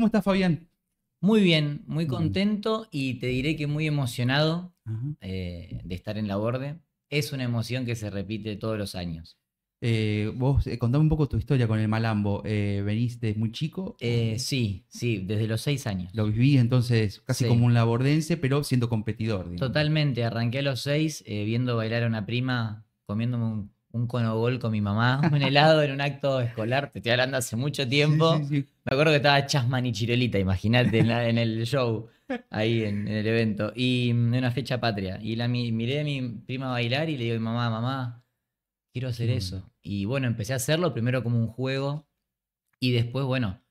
¿Cómo estás, Fabián? Muy bien, muy Bien. contento y te diré que muy emocionado Ajá. de estar en la Borde. Es una emoción que se repite todos los años. Vos, contame un poco tu historia con el Malambo. ¿Venís desde muy chico? Sí, sí, desde los 6 años. Lo vivís entonces casi como Sí, un labordense, pero siendo competidor, digamos. totalmente. Arranqué a los 6 viendo bailar a una prima, comiéndome un conogol con mi mamá, un helado en un acto escolar. Te estoy hablando hace mucho Sí, sí, tiempo. sí. Me acuerdo que estaba Chasman y Chirolita, imagínate, en el show, ahí en el evento. Y en una fecha patria. Y miré a mi prima bailar y le digo a mi mamá, mamá, quiero Qué hacer bueno. eso. Y bueno, empecé a hacerlo primero como un juego y después, bueno,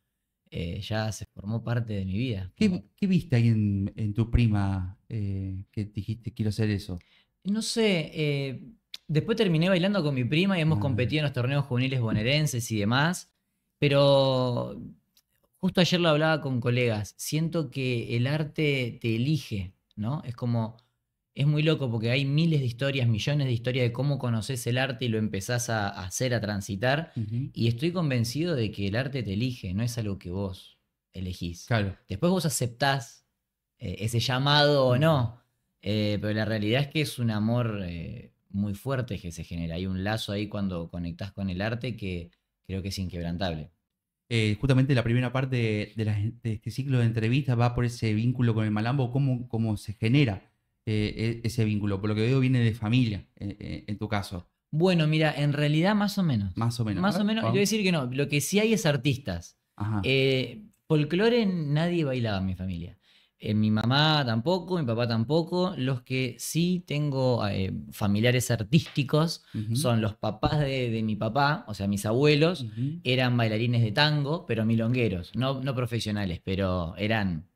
ya se formó parte de mi vida. ¿Qué viste ahí en tu prima que dijiste quiero hacer eso? No sé, después terminé bailando con mi prima y hemos Ah, competido en los torneos juveniles bonaerenses y demás, pero justo ayer lo hablaba con colegas, siento que el arte te elige, ¿no? Es como, es muy loco porque hay miles de historias, millones de historias de cómo conoces el arte y lo empezás a hacer, a transitar, ujú. y estoy convencido de que el arte te elige, no es algo que vos elegís. Claro. Después vos aceptás ese llamado o Ujú. no, pero la realidad es que es un amor muy fuerte que se genera. Hay un lazo ahí cuando conectás con el arte que creo que es inquebrantable. Justamente la primera parte de este ciclo de entrevistas va por ese vínculo con el Malambo, cómo se genera ese vínculo. Por lo que veo viene de familia, en tu caso, Bueno, mira, en realidad más o menos. más o menos. A Más o ver, menos, y te voy a vamos. decir que no. Lo que sí hay es artistas. Ajá. Folclore nadie bailaba en mi familia. Mi mamá tampoco, mi papá tampoco. Los que sí tengo familiares artísticos Ujú, son los papás de mi papá, o sea, mis abuelos, ujú. eran bailarines de tango, pero milongueros, no profesionales, pero eran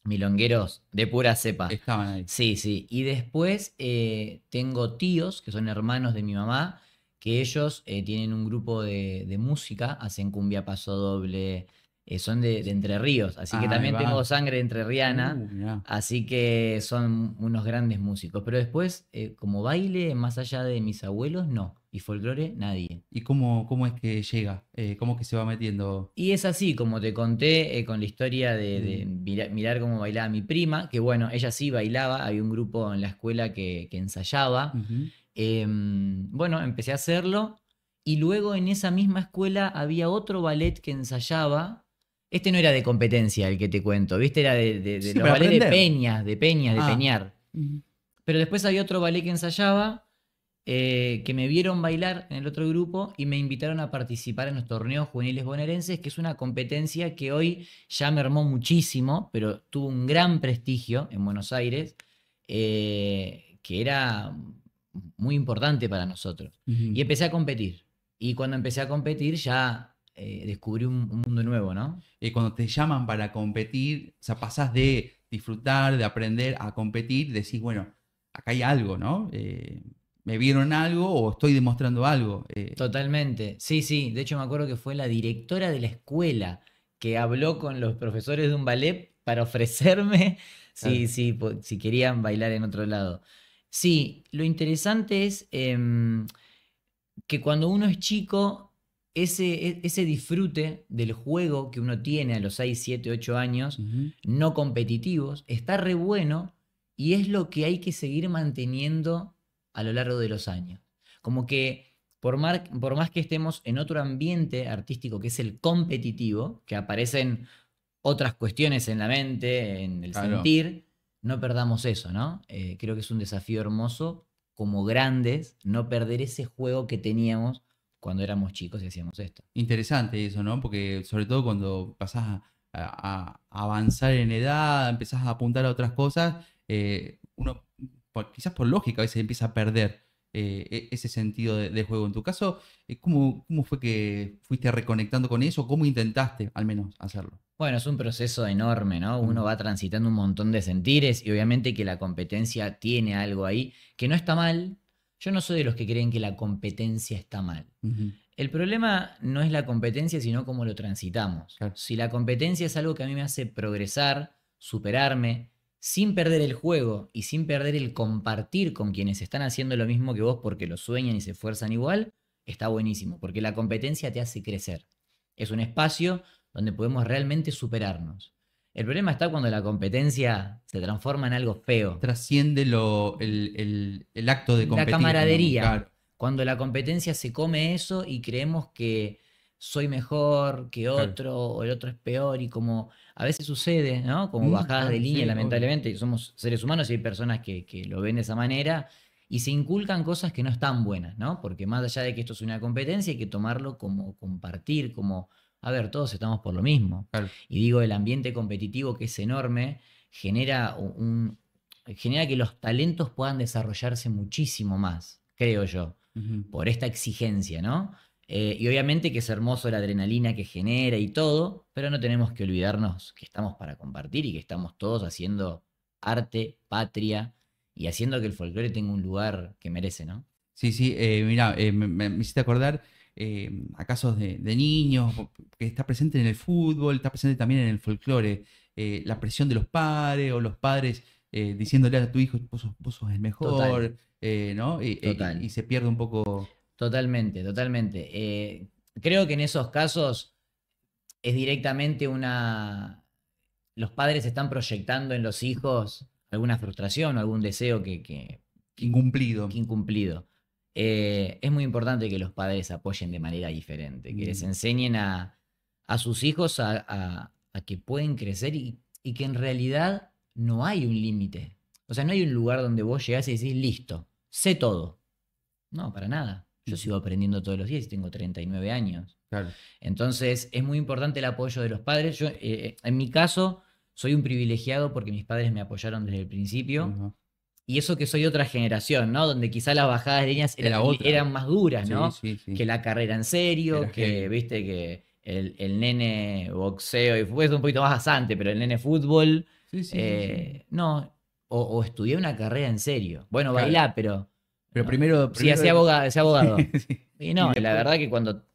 milongueros de pura cepa. Estaban ahí. Sí, sí. Y después tengo tíos, que son hermanos de mi mamá, que ellos tienen un grupo de música, hacen cumbia paso doble, son de Entre Ríos, así que Ahí también tengo va. sangre entrerriana, Mirá. así que son unos grandes músicos. Pero después, como baile, más allá de mis abuelos, no. Y folclore, nadie. ¿Y cómo es que llega? ¿Cómo es que se va metiendo? Y es así, como te conté con la historia de Mm, mirar cómo bailaba mi prima, que bueno, ella sí bailaba, había un grupo en la escuela que ensayaba. ujú. Bueno, empecé a hacerlo y luego en esa misma escuela había otro ballet que ensayaba. Este no era de competencia, el que te cuento, ¿viste? Era de Sí, los para ballets de aprender. peñas, de peñas, de Ah. peñar. Ujú. Pero después había otro ballet que ensayaba que me vieron bailar en el otro grupo y me invitaron a participar en los torneos juveniles bonaerenses, que es una competencia que hoy ya mermó muchísimo, pero tuvo un gran prestigio en Buenos Aires, que era muy importante para nosotros. Ujú. Y empecé a competir. Y cuando empecé a competir ya descubrí un mundo nuevo, ¿no? Cuando te llaman para competir, o sea, pasás de disfrutar, de aprender a competir, decís, bueno, acá hay algo, ¿no? Me vieron algo o estoy demostrando algo. Totalmente. Sí, sí. De hecho, me acuerdo que fue la directora de la escuela que habló con los profesores de un ballet para ofrecerme Claro. si querían bailar en otro lado. Sí, lo interesante es que cuando uno es chico, ese disfrute del juego que uno tiene a los 6 7 8 años, Ujú. no competitivos, está re bueno y es lo que hay que seguir manteniendo a lo largo de los años. Como que por más que estemos en otro ambiente artístico que es el competitivo, que aparecen otras cuestiones en la mente, en el Claro. sentir, no perdamos eso, ¿no? Creo que es un desafío hermoso como grandes no perder ese juego que teníamos cuando éramos chicos y hacíamos esto. Interesante eso, ¿no? Porque sobre todo cuando pasás a avanzar en edad, empezás a apuntar a otras cosas, uno, quizás por lógica, a veces empieza a perder ese sentido de juego. En tu caso, ¿cómo fue que fuiste reconectando con eso? ¿Cómo intentaste al menos hacerlo? Bueno, es un proceso enorme, ¿no? Uno Mm, va transitando un montón de sentires y obviamente que la competencia tiene algo ahí que no está mal. Yo no soy de los que creen que la competencia está mal. ujú. El problema no es la competencia, sino cómo lo transitamos. Claro. Si la competencia es algo que a mí me hace progresar, superarme, sin perder el juego y sin perder el compartir con quienes están haciendo lo mismo que vos porque lo sueñan y se esfuerzan igual, está buenísimo, porque la competencia te hace crecer. Es un espacio donde podemos realmente superarnos. El problema está cuando la competencia se transforma en algo feo. Trasciende el acto de La competir, digamos, camaradería. claro. Cuando la competencia se come eso y creemos que soy mejor que Claro. otro o el otro es peor y como a veces sucede, ¿no? Como bajadas Claro, de línea, sí, obvio. lamentablemente, somos seres humanos y hay personas que lo ven de esa manera y se inculcan cosas que no están buenas, ¿no? Porque más allá de que esto es una competencia, hay que tomarlo como compartir, como, a ver, todos estamos por lo mismo. Claro. Y digo, el ambiente competitivo que es enorme genera genera que los talentos puedan desarrollarse muchísimo más, creo yo, Ujú. por esta exigencia, ¿no? Y obviamente que es hermoso la adrenalina que genera y todo, pero no tenemos que olvidarnos que estamos para compartir y que estamos todos haciendo arte, patria y haciendo que el folclore tenga un lugar que merece, ¿no? Sí, sí, mira, me hiciste acordar a casos de niños, que está presente en el fútbol, está presente también en el folclore, la presión de los padres o los padres diciéndole a tu hijo, vos sos el Total, mejor, ¿no? total. Y se pierde un poco. Totalmente, totalmente. Creo que en esos casos es directamente una... Los padres están proyectando en los hijos alguna frustración o algún deseo Incumplido. que incumplido. Es muy importante que los padres apoyen de manera diferente, que les Mm. enseñen a sus hijos a que pueden crecer y que en realidad no hay un límite. O sea, no hay un lugar donde vos llegás y decís, listo, sé todo. No, para nada. Yo Ujú. sigo aprendiendo todos los días y tengo 39 años. Claro. Entonces, es muy importante el apoyo de los padres. Yo, en mi caso, soy un privilegiado porque mis padres me apoyaron desde el principio. Ajá. Y eso que soy de otra generación, ¿no? Donde quizá las bajadas de líneas Era otra. eran más duras, Sí, ¿no? sí, sí. Que la carrera en serio, Era que, heavy. viste, que el nene boxeo y fue un poquito más asante, pero el nene fútbol, Sí, sí, sí, sí. no. O estudié una carrera en serio. Bueno, Claro. bailá, pero Pero no. primero, Sí, primero. hacía abogado, hacía abogado. Sí. Y Y no, y la después. verdad que cuando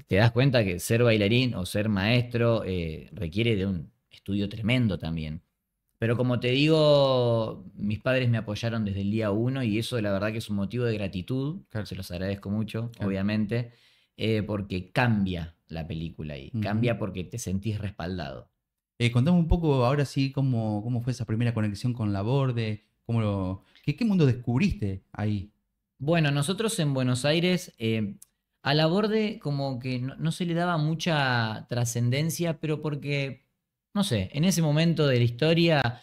te das cuenta que ser bailarín o ser maestro requiere de un estudio tremendo también. Pero como te digo, mis padres me apoyaron desde el día uno y eso la verdad que es un motivo de gratitud. Claro, Se los agradezco mucho, claro. obviamente, porque cambia la película y Ujú. cambia porque te sentís respaldado. Contame un poco ahora sí cómo fue esa primera conexión con Laborde, qué mundo descubriste ahí. Bueno, nosotros en Buenos Aires, a la Borde como que no se le daba mucha trascendencia, pero porque, no sé, en ese momento de la historia,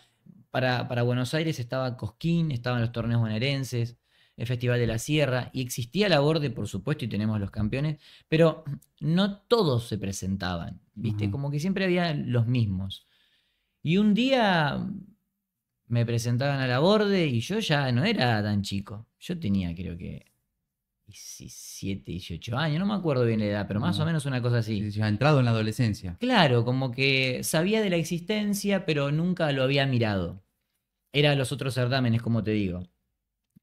para Buenos Aires estaba Cosquín, estaban los torneos bonaerenses, el Festival de la Sierra, y existía la Borde, por supuesto, y tenemos los campeones, pero no todos se presentaban, ¿viste? Ajá. Como que siempre había los mismos. Y un día me presentaban a la Borde y yo ya no era tan chico. Yo tenía creo que 17, 18 años, no me acuerdo bien la edad, pero más o Ah, menos una cosa sí, así. sí, ya entrado en la adolescencia. Claro, como que sabía de la existencia, pero nunca lo había mirado. Era los otros certámenes, como te digo.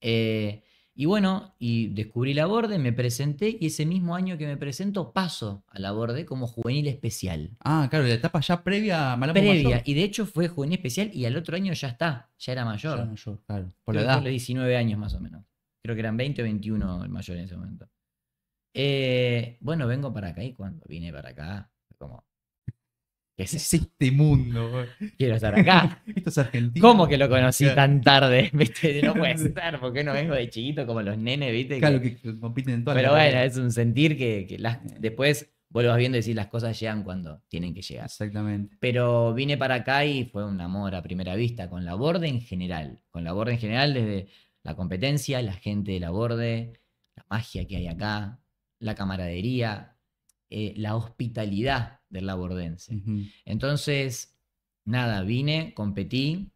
Eh, y bueno, y descubrí la Borde, me presenté y ese mismo año que me presento paso a la Borde como juvenil especial. Ah, claro, la etapa ya previa a Malambo Previa, Mayor. y de hecho fue juvenil especial y al otro año ya está, ya era Ya mayor. mayor, claro, por la Creo que fue a edad. los 19 años más o menos. Creo que eran 20 o 21 el mayor en ese momento. Bueno, vengo para acá y cuando vine para acá, fue como, ¿qué es ¿Qué es esto? este mundo? Quiero estar acá. Esto es Argentina. ¿Cómo que lo conocí Claro, tan tarde? ¿Viste? No puede ser, porque no vengo de chiquito como los nenes, ¿viste? claro, que compiten en todas las Pero bueno, categorías. es un sentir que después vuelvas viendo y decir las cosas llegan cuando tienen que llegar. Exactamente. Pero vine para acá y fue un amor a primera vista, con la Borde en general. Con la Borde en general, desde la competencia, la gente de la Borde, la magia que hay acá, la camaradería, la hospitalidad del labordense. Ujú. Entonces, nada, vine, competí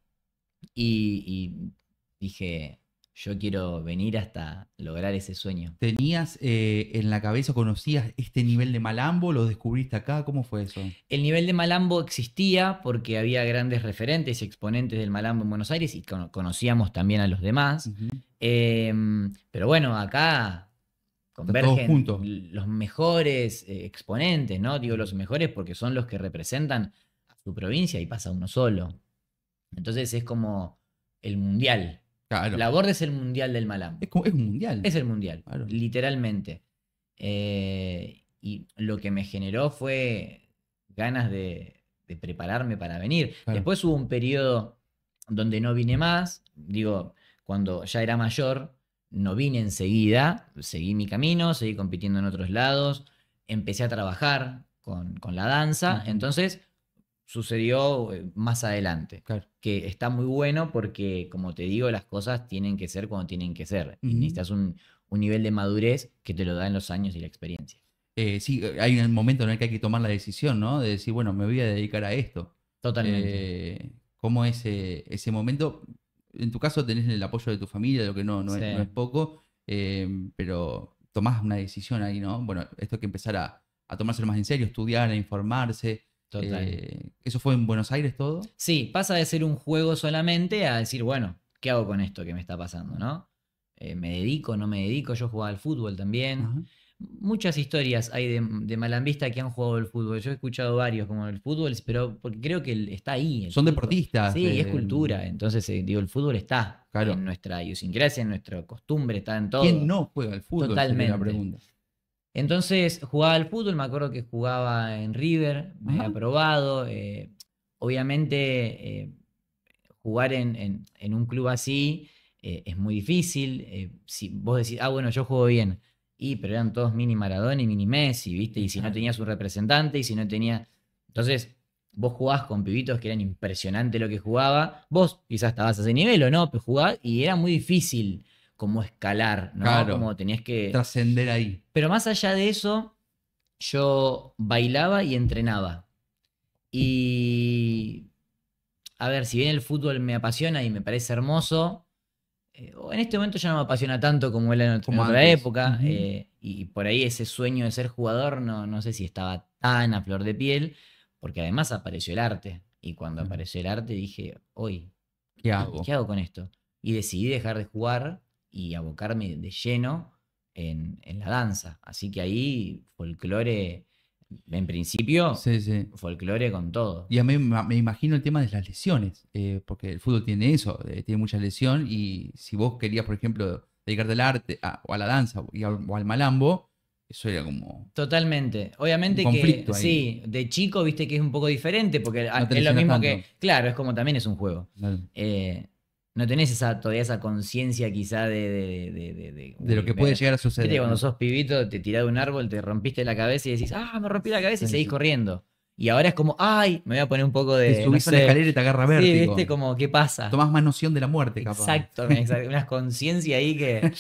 y dije, yo quiero venir hasta lograr ese sueño. ¿Tenías en la cabeza, conocías este nivel de Malambo? ¿Lo descubriste acá? ¿Cómo fue eso? El nivel de Malambo existía porque había grandes referentes y exponentes del Malambo en Buenos Aires y conocíamos también a los demás. Ujú. Pero bueno, acá Está todo convergen junto. los mejores exponentes, ¿no? Digo Ujú. los mejores porque son los que representan a su provincia y pasa uno solo. Entonces es como el mundial. Claro. La Borde es el mundial del Malambo. Es un mundial. Es el mundial, Claro. literalmente. Y lo que me generó fue ganas de prepararme para venir. Claro. Después hubo un periodo donde no vine más, digo, cuando ya era mayor, no vine enseguida, seguí mi camino, seguí compitiendo en otros lados, empecé a trabajar con la danza, Ujú. entonces sucedió más adelante, Claro. que está muy bueno porque, como te digo, las cosas tienen que ser cuando tienen que ser, y Ujú. necesitas un nivel de madurez que te lo dan los años y la experiencia. Sí, hay un momento en el que hay que tomar la decisión, ¿no? De decir, bueno, me voy a dedicar a esto. Totalmente. ¿Cómo es ese momento? En tu caso tenés el apoyo de tu familia, lo que Sí, no es poco, pero tomás una decisión ahí, ¿no? Bueno, esto hay que empezar a tomárselo más en serio, estudiar, a informarse. total. ¿Eso fue en Buenos Aires todo? Sí, pasa de ser un juego solamente a decir, bueno, ¿qué hago con esto que me está pasando, no? ¿Me dedico, no me dedico? Yo jugaba al fútbol también. Ajá. Muchas historias hay de Malambista que han jugado al fútbol. Yo he escuchado varios como el fútbol, pero porque creo que está ahí el Son fútbol. deportistas. Sí, es cultura. Entonces, digo, el fútbol está Claro. en nuestra idiosincrasia, en nuestra costumbre, está en ¿Quién todo. no juega al fútbol? Sería la Totalmente. pregunta. Entonces jugaba al fútbol, me acuerdo que jugaba en River, me Ajá. había probado. Obviamente, jugar en un club así es muy difícil. Si vos decís, ah, bueno, yo juego bien. Pero eran todos mini Maradona y mini Messi, ¿viste? Y si no Claro. tenías un representante, y si no tenía. Entonces, vos jugabas con pibitos que eran impresionante lo que jugaba. Vos quizás estabas a ese nivel o no, pero jugabas y era muy difícil como escalar, ¿no? Claro. Como tenías que. Trascender ahí. Pero más allá de eso, yo bailaba y entrenaba. Y a ver, si bien el fútbol me apasiona y me parece hermoso, en este momento ya no me apasiona tanto como era en Como otra antes. época. Ujú. Y por ahí ese sueño de ser jugador no sé si estaba tan a flor de piel, porque además apareció el arte. Y cuando Claro. apareció el arte dije, hoy, ¿Qué hago? ¿qué hago con esto? Y decidí dejar de jugar y abocarme de lleno en la danza. Así que ahí folclore, en principio, Sí, sí. folclore con todo. Y a mí me imagino el tema de las lesiones, porque el fútbol tiene eso, tiene mucha lesión y si vos querías, por ejemplo, dedicarte al arte o a la danza o al malambo, eso era como Totalmente. un Obviamente que conflicto ahí. sí, de chico viste que es un poco diferente, porque No te es lo lesionas mismo tanto. que, claro, es como también es un juego. Claro. No tenés todavía esa conciencia quizá De lo uy, que puede llegar a viste que suceder, cuando ¿no? sos pibito te tirás de un árbol, te rompiste la cabeza y decís, ah, me rompí la cabeza y Sí, seguís sí. corriendo. Y ahora es como, ay, me voy a poner un poco Te de, no subís a una sé, escalera y te agarra sí, vértigo. viste, como, ¿qué pasa? Tomás más noción de la muerte, capaz. Exacto, una conciencia ahí que.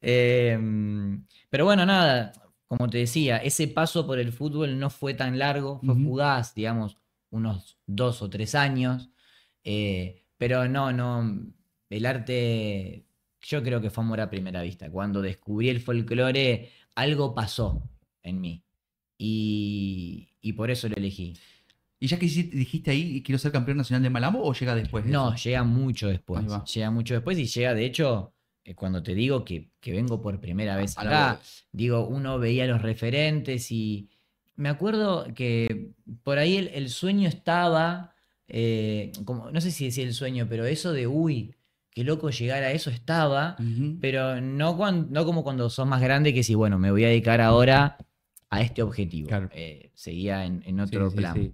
eh, pero bueno, nada, como te decía, ese paso por el fútbol no fue tan largo, fue Ujú. fugaz, digamos, unos 2 o 3 años. Pero no, el arte, yo creo que fue amor a primera vista. Cuando descubrí el folclore, algo pasó en mí. Y por eso lo elegí. ¿Y ya que dijiste ahí, quiero ser campeón nacional de malambo o llega después de No, eso? llega mucho Ahí después. va. Llega mucho después y llega, de hecho, cuando te digo que vengo por primera vez A la acá, voz. digo, uno veía los referentes y me acuerdo que por ahí el sueño estaba, como, no sé si decía el sueño, pero eso de, uy, qué loco llegar a eso estaba, Ujú. pero no como cuando sos más grande que si, bueno, me voy a dedicar ahora a este objetivo. Claro. Seguía en Sí, otro sí, plan. sí.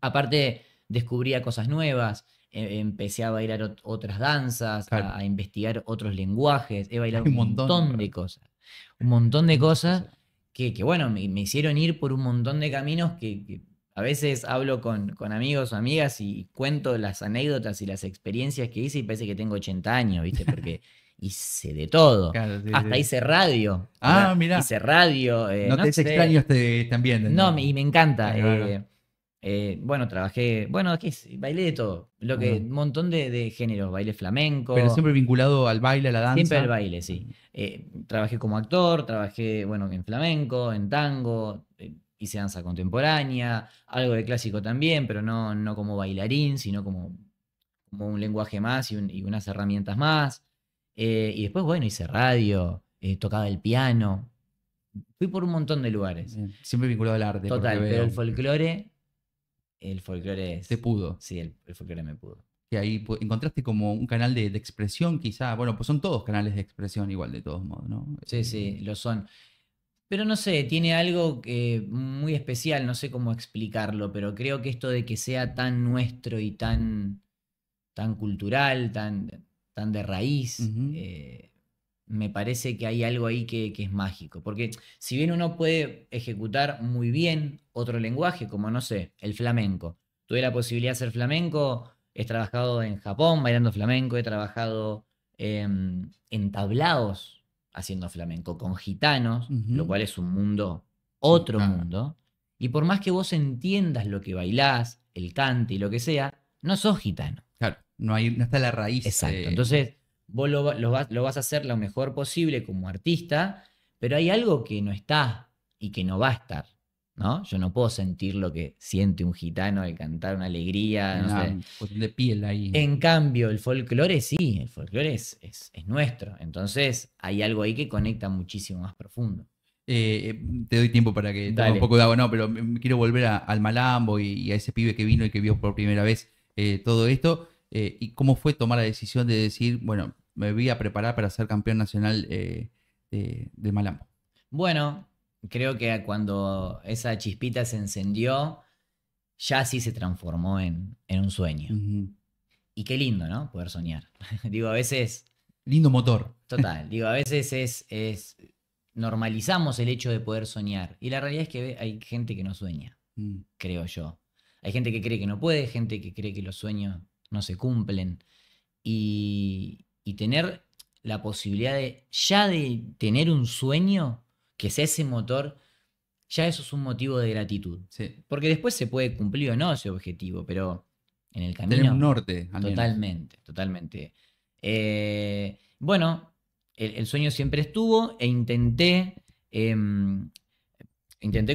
Aparte, descubría cosas nuevas, empecé a bailar otras danzas, Claro. a investigar otros lenguajes, he bailado Hay un un montón montón para de cosas. Un montón de muchas cosas cosas. que bueno, me hicieron ir por un montón de caminos que a veces hablo con amigos o amigas y cuento las anécdotas y las experiencias que hice y parece que tengo 80 años, ¿viste? Porque hice de todo. Claro, sí, Hasta sí. hice radio. Ah, Ahora mirá. hice radio, No no te es sé. extraño este ambiente, No, entonces. y me encanta. Ahí va, ahí va. Bueno, trabajé, bueno, bailé de todo. Ahí va. Un montón de géneros. Bailé Pero flamenco, siempre vinculado al baile, a la siempre el danza. baile, sí. Trabajé como actor, trabajé, bueno, en flamenco, en tango, hice danza contemporánea, algo de clásico también, pero no como bailarín, sino como un lenguaje más y unas herramientas más. Y después, bueno, hice radio, tocaba el piano. Fui por un montón de lugares. Bien. Siempre vinculado al arte, por lo que Total, pero veo. el folclore Te es. pudo. Sí, el folclore me pudo. Que ahí encontraste como un canal de expresión, quizá. Bueno, pues son todos canales de expresión igual, de todos modos, ¿no? Sí, sí, lo son. Pero no sé, tiene algo muy especial, no sé cómo explicarlo, pero creo que esto de que sea tan nuestro y tan cultural, tan de raíz, Ujú, me parece que hay algo ahí que es mágico. Porque si bien uno puede ejecutar muy bien otro lenguaje, como no sé, el flamenco. Tuve la posibilidad de hacer flamenco, he trabajado en Japón bailando flamenco, he trabajado en tablaos haciendo flamenco con gitanos, lo ujú. cual es un mundo, Sí, otro claro. mundo. Y por más que vos entiendas lo que bailás, el cante y lo que sea, no sos gitano. Claro, no está la raíz. Exacto. Entonces, vos lo vas a hacer lo mejor posible como artista, pero hay algo que no está y que no va a estar, ¿no? Yo no puedo sentir lo que siente un gitano al cantar una alegría, Hay no sé. una cuestión de piel ahí. En cambio, el folclore sí, el folclore es nuestro. Entonces, hay algo ahí que conecta muchísimo más profundo. Te doy tiempo para que tome un Dale. poco de agua, no, pero me quiero volver al Malambo y a ese pibe que vino y que vio por primera vez todo esto. Y cómo fue tomar la decisión de decir, bueno, me voy a preparar para ser campeón nacional de Malambo. Bueno, creo que cuando esa chispita se encendió, ya sí se transformó en un sueño. Ujú. Y qué lindo, ¿no? Poder soñar. Digo, a veces, Lindo motor. total, digo, a veces normalizamos el hecho de poder soñar. Y la realidad es que hay gente que no sueña, Mm, creo yo. Hay gente que cree que no puede, gente que cree que los sueños no se cumplen. Y tener la posibilidad de tener un sueño, que sea ese motor, ya eso es un motivo de gratitud. sí. Porque después se puede cumplir o no ese objetivo, pero en el Tener un camino, norte, al menos. totalmente, totalmente. Bueno, el sueño siempre estuvo e intenté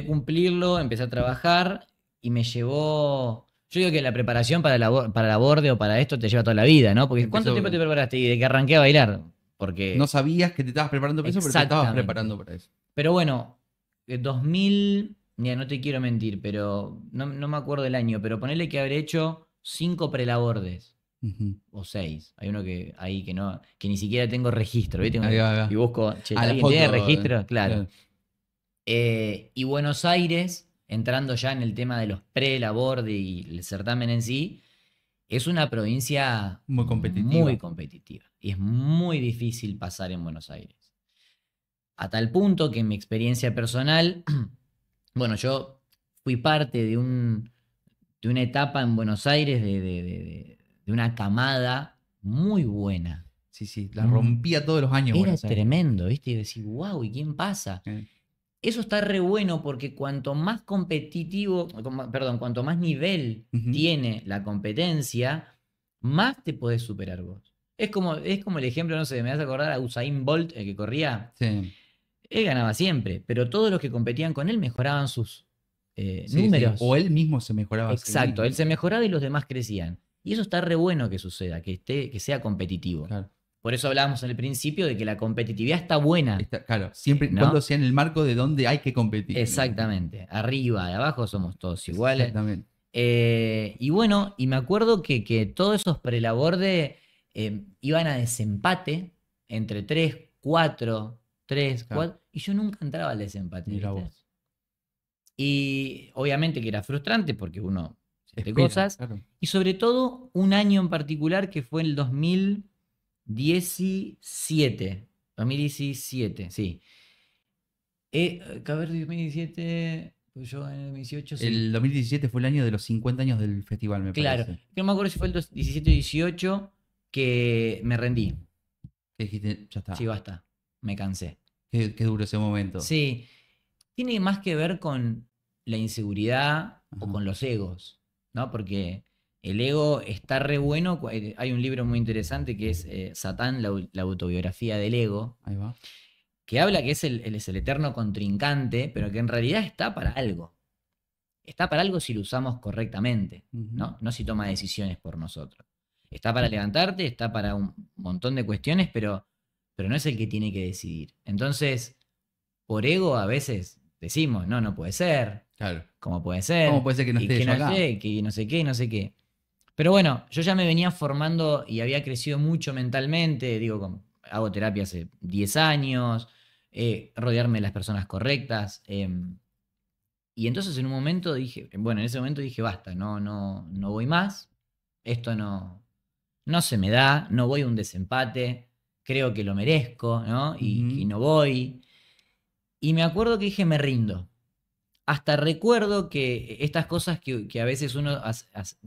cumplirlo, empecé a trabajar y me llevó... Yo digo que la preparación para la borde o para esto te lleva toda la vida, ¿no? Porque ¿cuánto tiempo te Empezó, preparaste? Y de que arranqué a bailar. no Porque sabías que te estabas preparando para eso, pero te estabas exactamente. preparando para eso. Pero bueno, 2000, mira, no te quiero mentir, pero no me acuerdo el año, pero ponele que habré hecho 5 prelabordes Ujú. o 6. Hay uno que ahí que no, que ni siquiera tengo registro, ¿viste? Ahí va, ahí Y va. busco, che, Ah, la ¿alguien tiene foto. registro? Claro. Claro. Y Buenos Aires, entrando ya en el tema de los prelaborde y el certamen en sí, es una provincia Muy muy competitiva. competitiva y es muy difícil pasar en Buenos Aires. A tal punto que en mi experiencia personal, bueno, yo fui parte de una etapa en Buenos Aires de una camada muy buena. Sí, sí, la Mm, rompía todos los años Era Buenos Aires. tremendo, ¿viste? Y decís, wow, ¿y quién pasa? Eh, Eso está re bueno porque cuanto más competitivo, perdón, cuanto más nivel ujú. tiene la competencia, más te podés superar vos. Es como el ejemplo, no sé, me vas a acordar a Usain Bolt, el que corría. Sí, Él ganaba siempre, pero todos los que competían con él mejoraban sus sí, sí. O números. él mismo se mejoraba a sí Exacto, él mismo. se mejoraba y los demás crecían. Y eso está re bueno que suceda, que sea competitivo. Claro. Por eso hablábamos en el principio de que la competitividad está buena, Claro, siempre y cuando ¿no? sea en el marco de donde hay que competir. Exactamente. Arriba y abajo somos todos iguales. Exactamente. Y bueno, y me acuerdo que todos esos prelaborde iban a desempate entre 3 4 3 Claro. 4 y yo nunca entraba al desempate, Mira ¿viste? vos. Y obviamente que era frustrante porque uno siente Espera, cosas. claro. Y sobre todo un año en particular que fue el 2017. 2017, sí. A ver, 2017, pues yo en el 2018, sí. El 2017 fue el año de los 50 años del festival, me Claro. parece. Que no me acuerdo si fue el 17 o 18 que me rendí. Que dijiste, ya Sí, está. basta. Me cansé. Qué duro ese momento. Sí. Tiene más que ver con la inseguridad o Ajá. con los egos, ¿no? Porque el ego está re bueno. Hay un libro muy interesante que es Satán, la autobiografía del ego, Ahí va. que habla que es el eterno contrincante, pero que en realidad está para algo. Está para algo si lo usamos correctamente, Ujú. ¿no? No si toma decisiones por nosotros. Está para levantarte, está para un montón de cuestiones, pero no es el que tiene que decidir. Entonces, por ego a veces decimos, no, no puede ser, Claro. ¿cómo puede ¿Cómo ser? puede ser que no Y esté que yo no acá? sé, que no sé qué, no sé qué. Pero bueno, yo ya me venía formando y había crecido mucho mentalmente, digo, hago terapia hace 10 años, rodearme de las personas correctas. Y entonces en un momento dije, bueno, en ese momento dije, basta, no voy más, esto no se me da, no voy a un desempate, creo que lo merezco, ¿no? Y Ujú. no voy. Y me acuerdo que dije, me rindo. Hasta recuerdo que estas cosas que a veces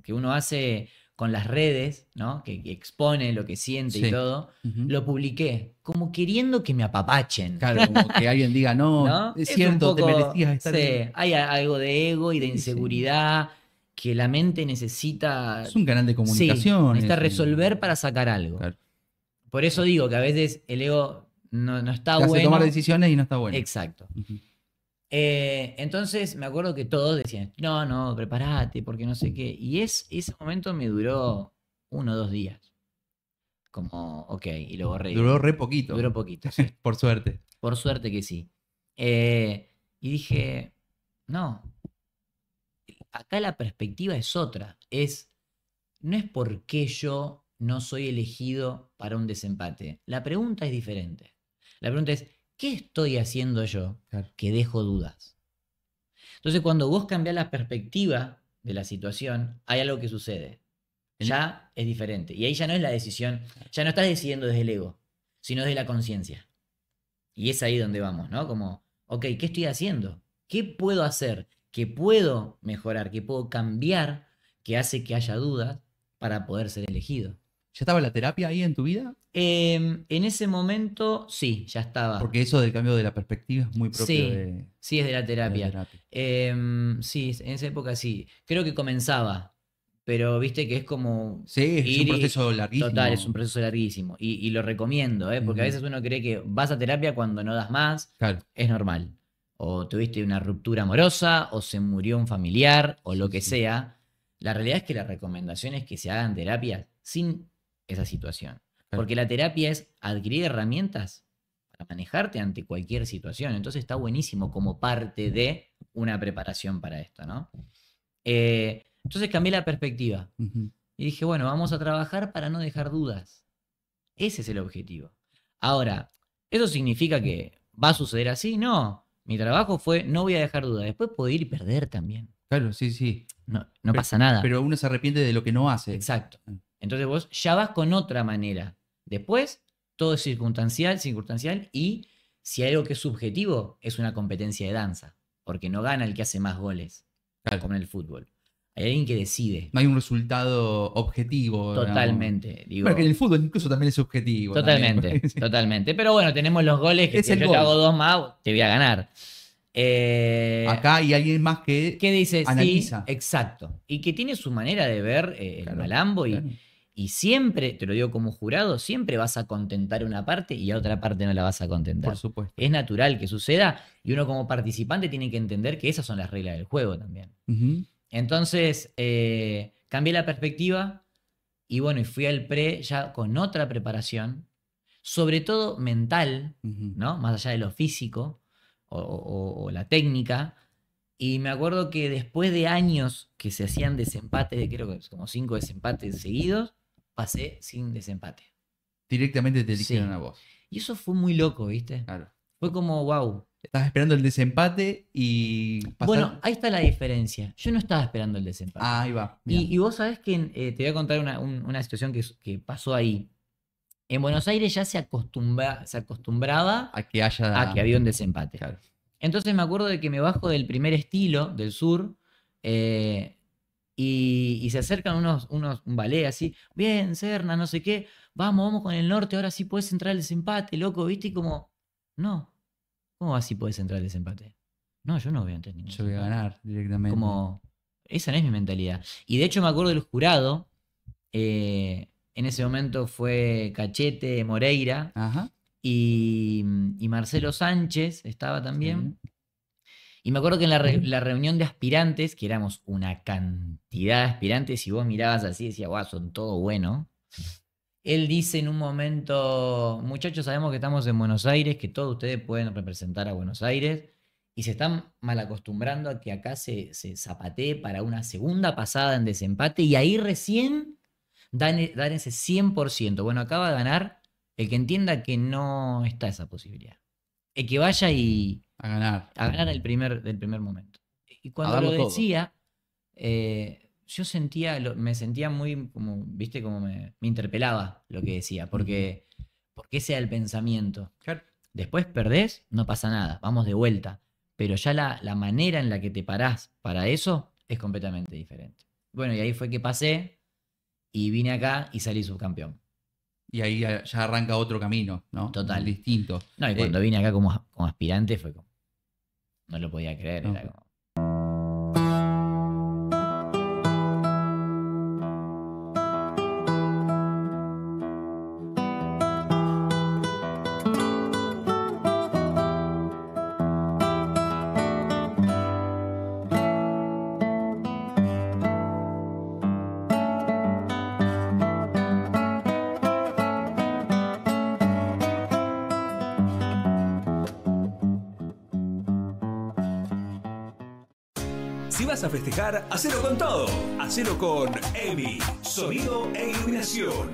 que uno hace con las redes, ¿no? Que expone lo que siente y Sí. todo, Ujú. lo publiqué, como queriendo que me apapachen. Claro, como que alguien diga, no, ¿No? es Es un cierto, te poco, merecías estar sí, en... hay algo de ego y de Sí, sí. inseguridad que la mente necesita, Es un canal de sí, comunicación, necesita es resolver un... para sacar algo. Claro. Por eso digo que a veces el ego no está Te hace tomar bueno. decisiones y no está bueno. Exacto. Ujú. Entonces me acuerdo que todos decían, no, prepárate, porque no sé qué. Y ese momento me duró 1 o 2 días. Como, ok, y lo borré. Duró re poquito, Duró poquito, sí. por suerte. Por suerte que sí. Y dije, no, acá la perspectiva es otra. No es por qué yo no soy elegido para un desempate. La pregunta es diferente. La pregunta es, ¿qué estoy haciendo yo Claro. que dejo dudas? Entonces, cuando vos cambiás la perspectiva de la situación, hay algo que sucede. Ya es diferente. Y ahí ya no es la decisión, ya no estás decidiendo desde el ego, sino desde la conciencia. Y es ahí donde vamos, ¿no? Como, ok, ¿qué estoy haciendo? ¿Qué puedo hacer? ¿Qué puedo mejorar? ¿Qué puedo cambiar que hace que haya dudas para poder ser elegido? ¿Ya estaba la terapia ahí en tu vida? En ese momento, sí, ya estaba. Porque eso del cambio de la perspectiva es muy propio Sí, de sí, es de la la terapia. terapia. Sí, en esa época sí. Creo que comenzaba, pero viste que es como Sí, es un ir y... proceso Total, es un larguísimo. proceso larguísimo. Y lo recomiendo, ¿eh? Porque a Ujú. veces uno cree que vas a terapia cuando no das más, Claro, es normal. O tuviste una ruptura amorosa, o se murió un familiar, o lo sí, que sí. sea. La realidad es que la recomendación es que se hagan terapias sin esa situación. Claro. Porque la terapia es adquirir herramientas para manejarte ante cualquier situación. Entonces está buenísimo como parte de una preparación para esto, ¿no? Entonces cambié la perspectiva Ujú. y dije, bueno, vamos a trabajar para no dejar dudas. Ese es el objetivo. Ahora, ¿eso significa que va a suceder así? No. Mi trabajo fue, no voy a dejar dudas. Después puedo ir y perder también. Claro, sí, sí. No Pero, pasa nada. pero uno se arrepiente de lo que no hace. Exacto. Entonces vos ya vas con otra manera. Después, todo es circunstancial y si hay algo que es subjetivo, es una competencia de danza. Porque no gana el que hace más goles, Claro. como en el fútbol. Hay alguien que decide. No hay un resultado objetivo, digamos. Totalmente. Bueno, que en Digo, el fútbol incluso también es subjetivo. También, totalmente, sí. totalmente. Pero bueno, tenemos los goles que Es si el yo te hago gol. 2 más, te voy a ganar. Acá hay alguien más que ¿Qué dice? Sí, analiza. exacto. Y que tiene su manera de ver el Claro, malambo claro. y siempre, te lo digo como jurado, siempre vas a contentar una parte y a otra parte no la vas a Por contentar. supuesto. Es natural que suceda y uno como participante tiene que entender que esas son las reglas del juego también. Ujú. Entonces, cambié la perspectiva y bueno, y fui al pre ya con otra preparación, sobre todo mental, Ujú. ¿no? Más allá de lo físico o la técnica. Y me acuerdo que después de años que se hacían desempates, de creo que como 5 desempates seguidos, pasé sin desempate. Directamente te eligieron Sí. a vos. Y eso fue muy loco, ¿viste? Claro. Fue como, wow. Estabas esperando el desempate y Bueno, ahí está la diferencia. Yo no estaba esperando el desempate. Ah, ahí va. Bien. Y vos sabés que te voy a contar una situación que pasó ahí. En Buenos Aires ya se acostumbraba A que haya. a que había un desempate. Claro. Entonces me acuerdo de que me bajo del primer estilo, del sur, y se acercan un ballet así, bien, Serna, no sé qué, vamos con el norte, ahora sí puedes entrar al desempate, loco, ¿viste? Y como, no, ¿cómo así puedes entrar al desempate? No, yo no voy a entrar ningún Yo voy a desempate. ganar directamente. Como, esa no es mi mentalidad. Y de hecho me acuerdo del jurado, en ese momento fue Cachete, Moreira Ajá. y Marcelo Sánchez estaba también. Sí. Y me acuerdo que en la reunión de aspirantes, que éramos una cantidad de aspirantes, y vos mirabas así y decías, guau, son todo bueno. Él dice en un momento, muchachos, sabemos que estamos en Buenos Aires, que todos ustedes pueden representar a Buenos Aires, y se están mal acostumbrando a que acá se zapatee para una segunda pasada en desempate, y ahí recién dan ese 100%. Bueno, acaba de ganar el que entienda que no está esa posibilidad. que vaya y A ganar. a ganar del primer momento. Y A cuando darlo lo todo. decía, yo me sentía muy, como, viste, como me interpelaba lo que decía, porque ese era el pensamiento. Claro. Después perdés, no pasa nada, vamos de vuelta. Pero ya la manera en la que te parás para eso es completamente diferente. Bueno, y ahí fue que pasé y vine acá y salí subcampeón. Y ahí ya arranca otro camino, ¿no? Total. Distinto. No, y cuando vine acá como aspirante fue como. No lo podía creer, No. era como. Si vas a festejar, hacelo con todo. Hacelo con EMI, sonido e iluminación.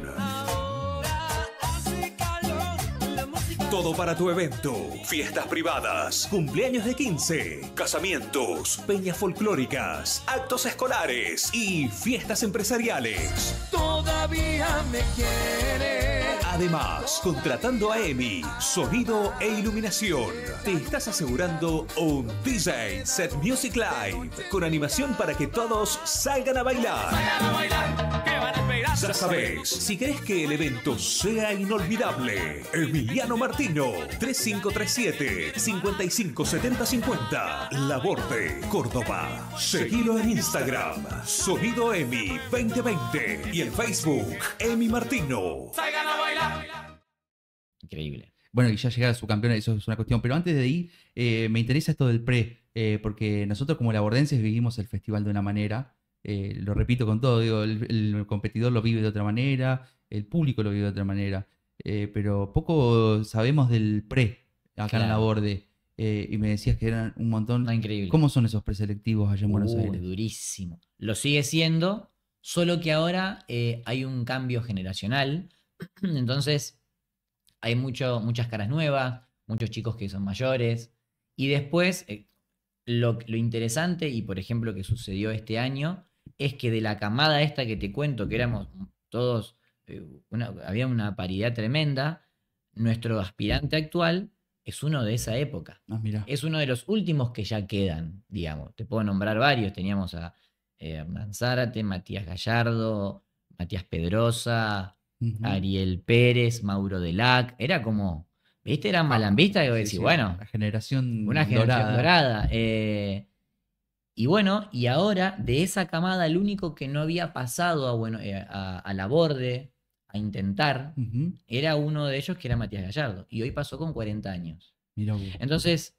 Todo para tu evento, fiestas privadas, cumpleaños de 15, casamientos, peñas folclóricas, actos escolares y fiestas empresariales. Todavía me quiere. Además, contratando a EMI, sonido e iluminación, te estás asegurando un DJ Set Music Live con animación para que todos salgan a bailar. Ya sabes, si querés que el evento sea inolvidable, Emiliano Martino, 3537-557050, La Borde, Córdoba. Seguilo en Instagram, Sonido EMI 2020 y en Facebook, EMI Martino. Increíble. Bueno, y ya llegar a su campeón, eso es una cuestión. Pero antes de ahí, me interesa esto del pre, porque nosotros como labordenses vivimos el festival de una manera. Lo repito con todo, digo, el competidor lo vive de otra manera, el público lo vive de otra manera. Pero poco sabemos del pre acá en Claro. la Borde. Y me decías que eran un montón. No, increíble. ¿Cómo son esos preselectivos allá en Buenos Aires? Durísimo. Lo sigue siendo, solo que ahora hay un cambio generacional. Entonces, hay muchas caras nuevas, muchos chicos que son mayores. Y después, lo interesante, y por ejemplo que sucedió este año, es que de la camada esta que te cuento, que éramos todos, había una paridad tremenda, nuestro aspirante actual es uno de esa época. Ah, mira. Es uno de los últimos que ya quedan, digamos. Te puedo nombrar varios. Teníamos a Hernán Zárate, Matías Gallardo, Matías Pedrosa, Ariel Pérez, Mauro Delac. Era como, ¿viste? Eran malambistas que vos decís, bueno, La generación una generación dorada. Y bueno, y ahora de esa camada, el único que no había pasado a la Borde a intentar era uno de ellos que era Matías Gallardo. Y hoy pasó con 40 años. Mirá vos. Entonces,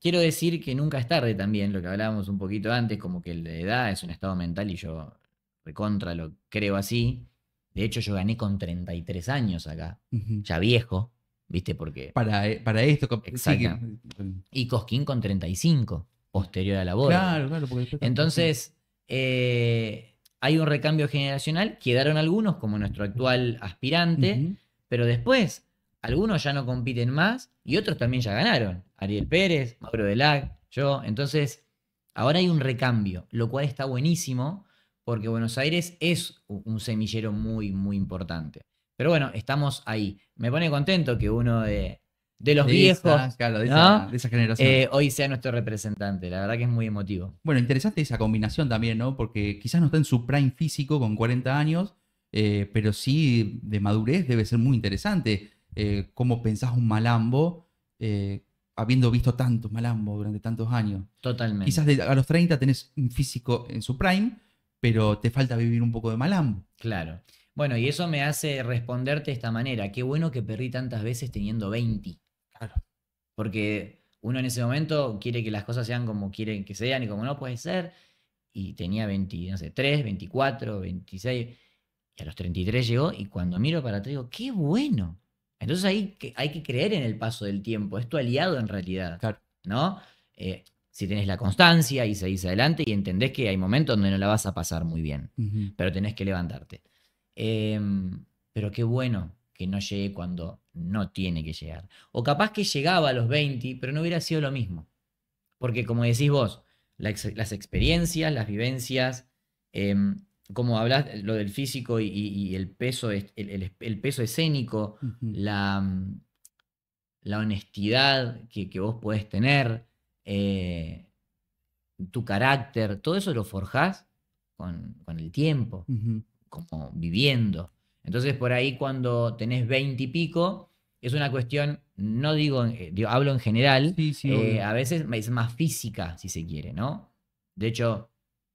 quiero decir que nunca es tarde también, lo que hablábamos un poquito antes, como que la edad es un estado mental y yo recontra lo creo así. De hecho, yo gané con 33 años acá, ya viejo, ¿viste? Porque... Para esto. Exacto. Y Cosquín con 35, posterior a la boda. Claro, claro. Porque entonces, hay un recambio generacional, quedaron algunos como nuestro actual aspirante, pero después algunos ya no compiten más y otros también ya ganaron. Ariel Pérez, Mauro Delac, yo. Entonces, ahora hay un recambio, lo cual está buenísimo porque Buenos Aires es un semillero muy, muy importante. Pero bueno, estamos ahí. Me pone contento que uno de los viejos, de esa generación. Hoy sea nuestro representante. La verdad que es muy emotivo. Bueno, interesante esa combinación también, ¿no? Porque quizás no está en su prime físico con 40 años, pero sí de madurez debe ser muy interesante. Cómo pensás un malambo, habiendo visto tantos malambos durante tantos años. Totalmente. Quizás a los 30 tenés un físico en su prime, pero te falta vivir un poco de malambo. Claro. Bueno, y eso me hace responderte de esta manera. Qué bueno que perdí tantas veces teniendo 20. Claro. Porque uno en ese momento quiere que las cosas sean como quieren que sean y como no puede ser. Y tenía 23, 24, 26. Y a los 33 llegó y cuando miro para atrás digo, ¡qué bueno! Entonces hay que creer en el paso del tiempo. Es tu aliado en realidad. Claro. ¿No? Si tenés la constancia y seguís adelante y entendés que hay momentos donde no la vas a pasar muy bien. Pero tenés que levantarte. Pero qué bueno que no llegue cuando no tiene que llegar. O capaz que llegaba a los 20, pero no hubiera sido lo mismo. Porque como decís vos, las experiencias, las vivencias, como hablas lo del físico y el peso, el peso escénico, Ujú. la honestidad que vos podés tener, tu carácter, todo eso lo forjás con el tiempo, Ujú. como viviendo. Entonces por ahí cuando tenés 20 y pico, es una cuestión, no hablo en general, Sí, sí, obvio. a veces es más física, si se quiere, ¿no? De hecho,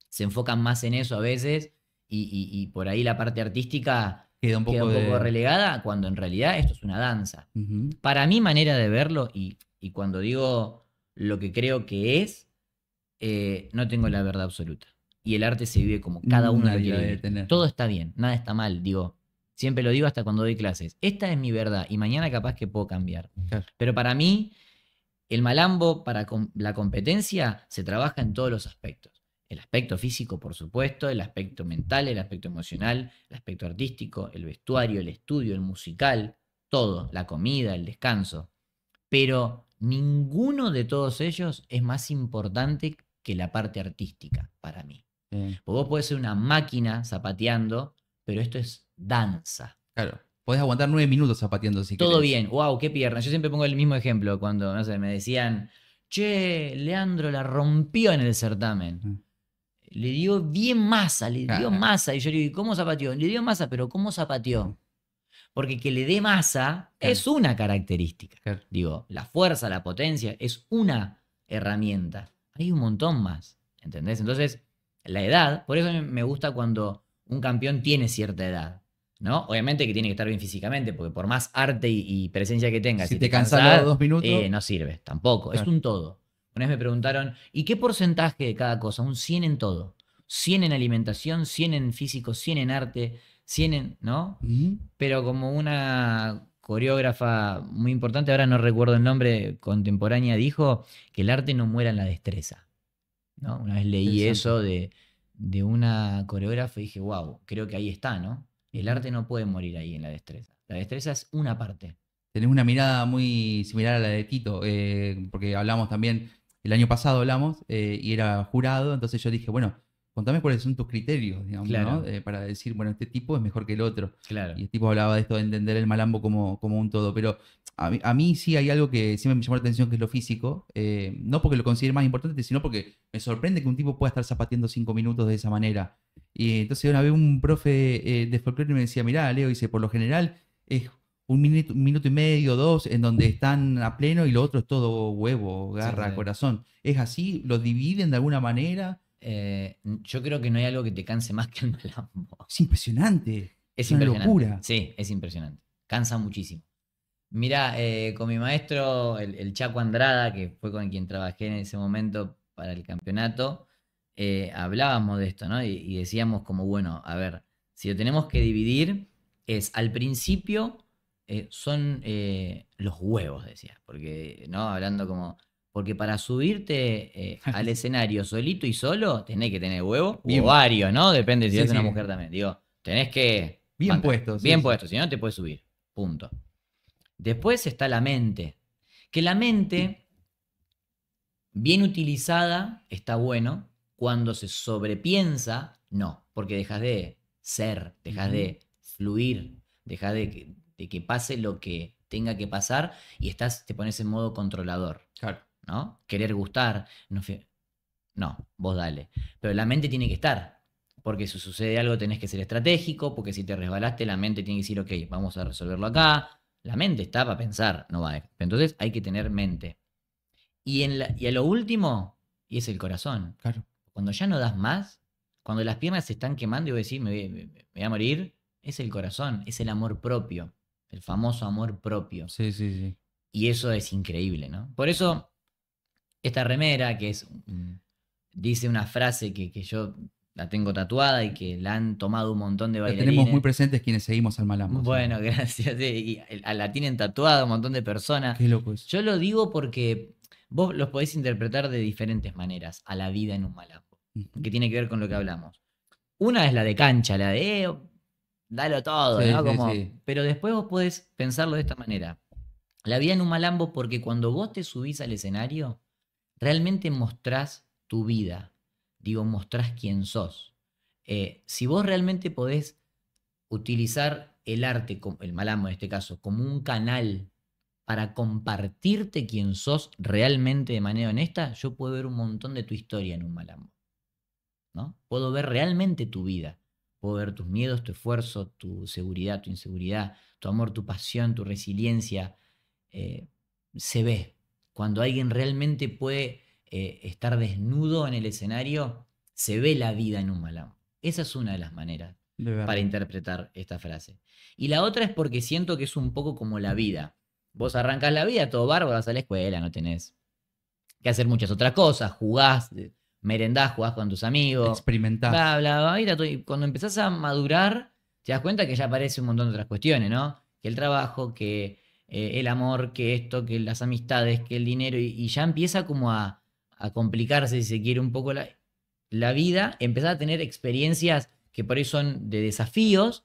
se enfocan más en eso a veces y por ahí la parte artística Queda un queda poco un poco de... relegada cuando en realidad esto es una danza. Ujú. Para mi manera de verlo y cuando digo lo que creo que es, no tengo la verdad absoluta. Y el arte se vive como cada uno lo Nadie la quiere debe vivir. tener. Todo está bien, nada está mal. Digo, siempre lo digo hasta cuando doy clases. Esta es mi verdad y mañana capaz que puedo cambiar. Claro. Pero para mí, el malambo para la competencia se trabaja en todos los aspectos. El aspecto físico, por supuesto, el aspecto mental, el aspecto emocional, el aspecto artístico, el vestuario, el estudio, el musical, todo, la comida, el descanso. Pero ninguno de todos ellos es más importante que la parte artística para mí. Bien. Porque vos podés ser una máquina zapateando, pero esto es danza. Claro. Podés aguantar 9 minutos zapateando si Todo querés. bien, wow, qué pierna. Yo siempre pongo el mismo ejemplo cuando, no sé, me decían, che, Leandro la rompió en el certamen. Mm. Le dio bien masa, le dio Claro. masa. Y yo le digo, ¿y cómo zapateó? Le dio masa, pero ¿cómo zapateó? Porque que le dé masa Claro. es una característica. Claro. Digo, la fuerza, la potencia es una herramienta. Hay un montón más, ¿entendés? Entonces, la edad, por eso me gusta cuando un campeón tiene cierta edad, ¿no? Obviamente que tiene que estar bien físicamente, porque por más arte y presencia que tengas, Si si te te cansás cansás, los 2 minutos. no sirve, tampoco. Es Claro. un todo. Una vez me preguntaron, ¿y qué porcentaje de cada cosa? Un 100 en todo. 100 en alimentación, 100 en físico, 100 en arte, 100 en, ¿no? Ujú. Pero como una coreógrafa muy importante, ahora no recuerdo el nombre, contemporánea, dijo que el arte no muera en la destreza, ¿no? Una vez leí Interesante. eso de una coreógrafa y dije, wow, creo que ahí está, ¿no? El Ujú. arte no puede morir ahí en la destreza. La destreza es una parte. Tenés una mirada muy similar a la de Tito, porque hablamos también, el año pasado hablamos, y era jurado, entonces yo dije, bueno, contame cuáles son tus criterios, digamos, Claro. ¿no? Para decir, bueno, este tipo es mejor que el otro. Claro. Y el tipo hablaba de esto de entender el malambo como un todo, pero a mí sí hay algo que siempre me llamó la atención, que es lo físico, no porque lo considere más importante, sino porque me sorprende que un tipo pueda estar zapateando 5 minutos de esa manera. Y entonces una vez un profe de folclore me decía, mirá, Leo, dice, por lo general es un minuto y medio, 2, en donde están a pleno y lo otro es todo huevo, garra, sí. corazón. ¿Es así? ¿Lo dividen de alguna manera? Yo creo que no hay algo que te canse más que el malambo. Es impresionante. Es una impresionante. locura. Sí, es impresionante. Cansa muchísimo. Mira, con mi maestro, el Chaco Andrada, que fue con quien trabajé en ese momento para el campeonato, hablábamos de esto, ¿no? Y decíamos como, bueno, a ver, si lo tenemos que dividir, es al principio son los huevos, decía, porque, ¿no? Hablando como, porque para subirte al escenario solito y solo, tenés que tener huevo, Bien. o varios, ¿no? Depende si Sí, eres una sí. mujer también. Digo, tenés que... Bien bancar. puesto, sí, Bien sí. puesto, si no te puedes subir. Punto. Después está la mente. Que la mente, bien utilizada, está bueno. Cuando se sobrepiensa, no. Porque dejas de ser, dejas de fluir, dejas de que pase lo que tenga que pasar y te pones en modo controlador, Claro. ¿no? Querer gustar. No, vos dale. Pero la mente tiene que estar. Porque si sucede algo tenés que ser estratégico, porque si te resbalaste la mente tiene que decir, ok, vamos a resolverlo acá. La mente está para pensar, no va. Entonces hay que tener mente. Y a lo último, y es el corazón. Claro. Cuando ya no das más, cuando las piernas se están quemando y vos decís, me voy a morir, es el corazón, es el amor propio. El famoso amor propio. Sí, sí, sí. Y eso es increíble, ¿no? Por eso, esta remera, que es dice una frase que yo la tengo tatuada y que la han tomado un montón de La bailarines. tenemos muy presentes quienes seguimos al malambo. Bueno, gracias. Y la tienen tatuada un montón de personas. Qué loco es. Yo lo digo porque vos los podés interpretar de diferentes maneras a la vida en un malambo, que tiene que ver con lo que hablamos. Una es la de cancha, la de dalo todo, Sí, ¿no? sí, Como, sí. pero después vos podés pensarlo de esta manera. La vida en un malambo, porque cuando vos te subís al escenario, realmente mostrás tu vida. Digo, mostrás quién sos. Si vos realmente podés utilizar el arte, el malambo en este caso, como un canal para compartirte quién sos realmente de manera honesta, yo puedo ver un montón de tu historia en un malambo, ¿no? Puedo ver realmente tu vida. Puedo ver tus miedos, tu esfuerzo, tu seguridad, tu inseguridad, tu amor, tu pasión, tu resiliencia. Eh, Se ve. Cuando alguien realmente puede estar desnudo en el escenario, se ve la vida en un malambo. Esa es una de las maneras De verdad. para interpretar esta frase. Y la otra es porque siento que es un poco como la vida. Vos arrancás la vida, todo bárbaro, vas a la escuela, no tenés que hacer muchas otras cosas, jugás, merendás, jugás con tus amigos, Experimentás. bla, bla, bla. Y cuando empezás a madurar, te das cuenta que ya aparece un montón de otras cuestiones, ¿no? Que el trabajo, que el amor, que esto, que las amistades, que el dinero, y ya empieza como a complicarse, si se quiere, un poco la vida, empezás a tener experiencias que por ahí son de desafíos,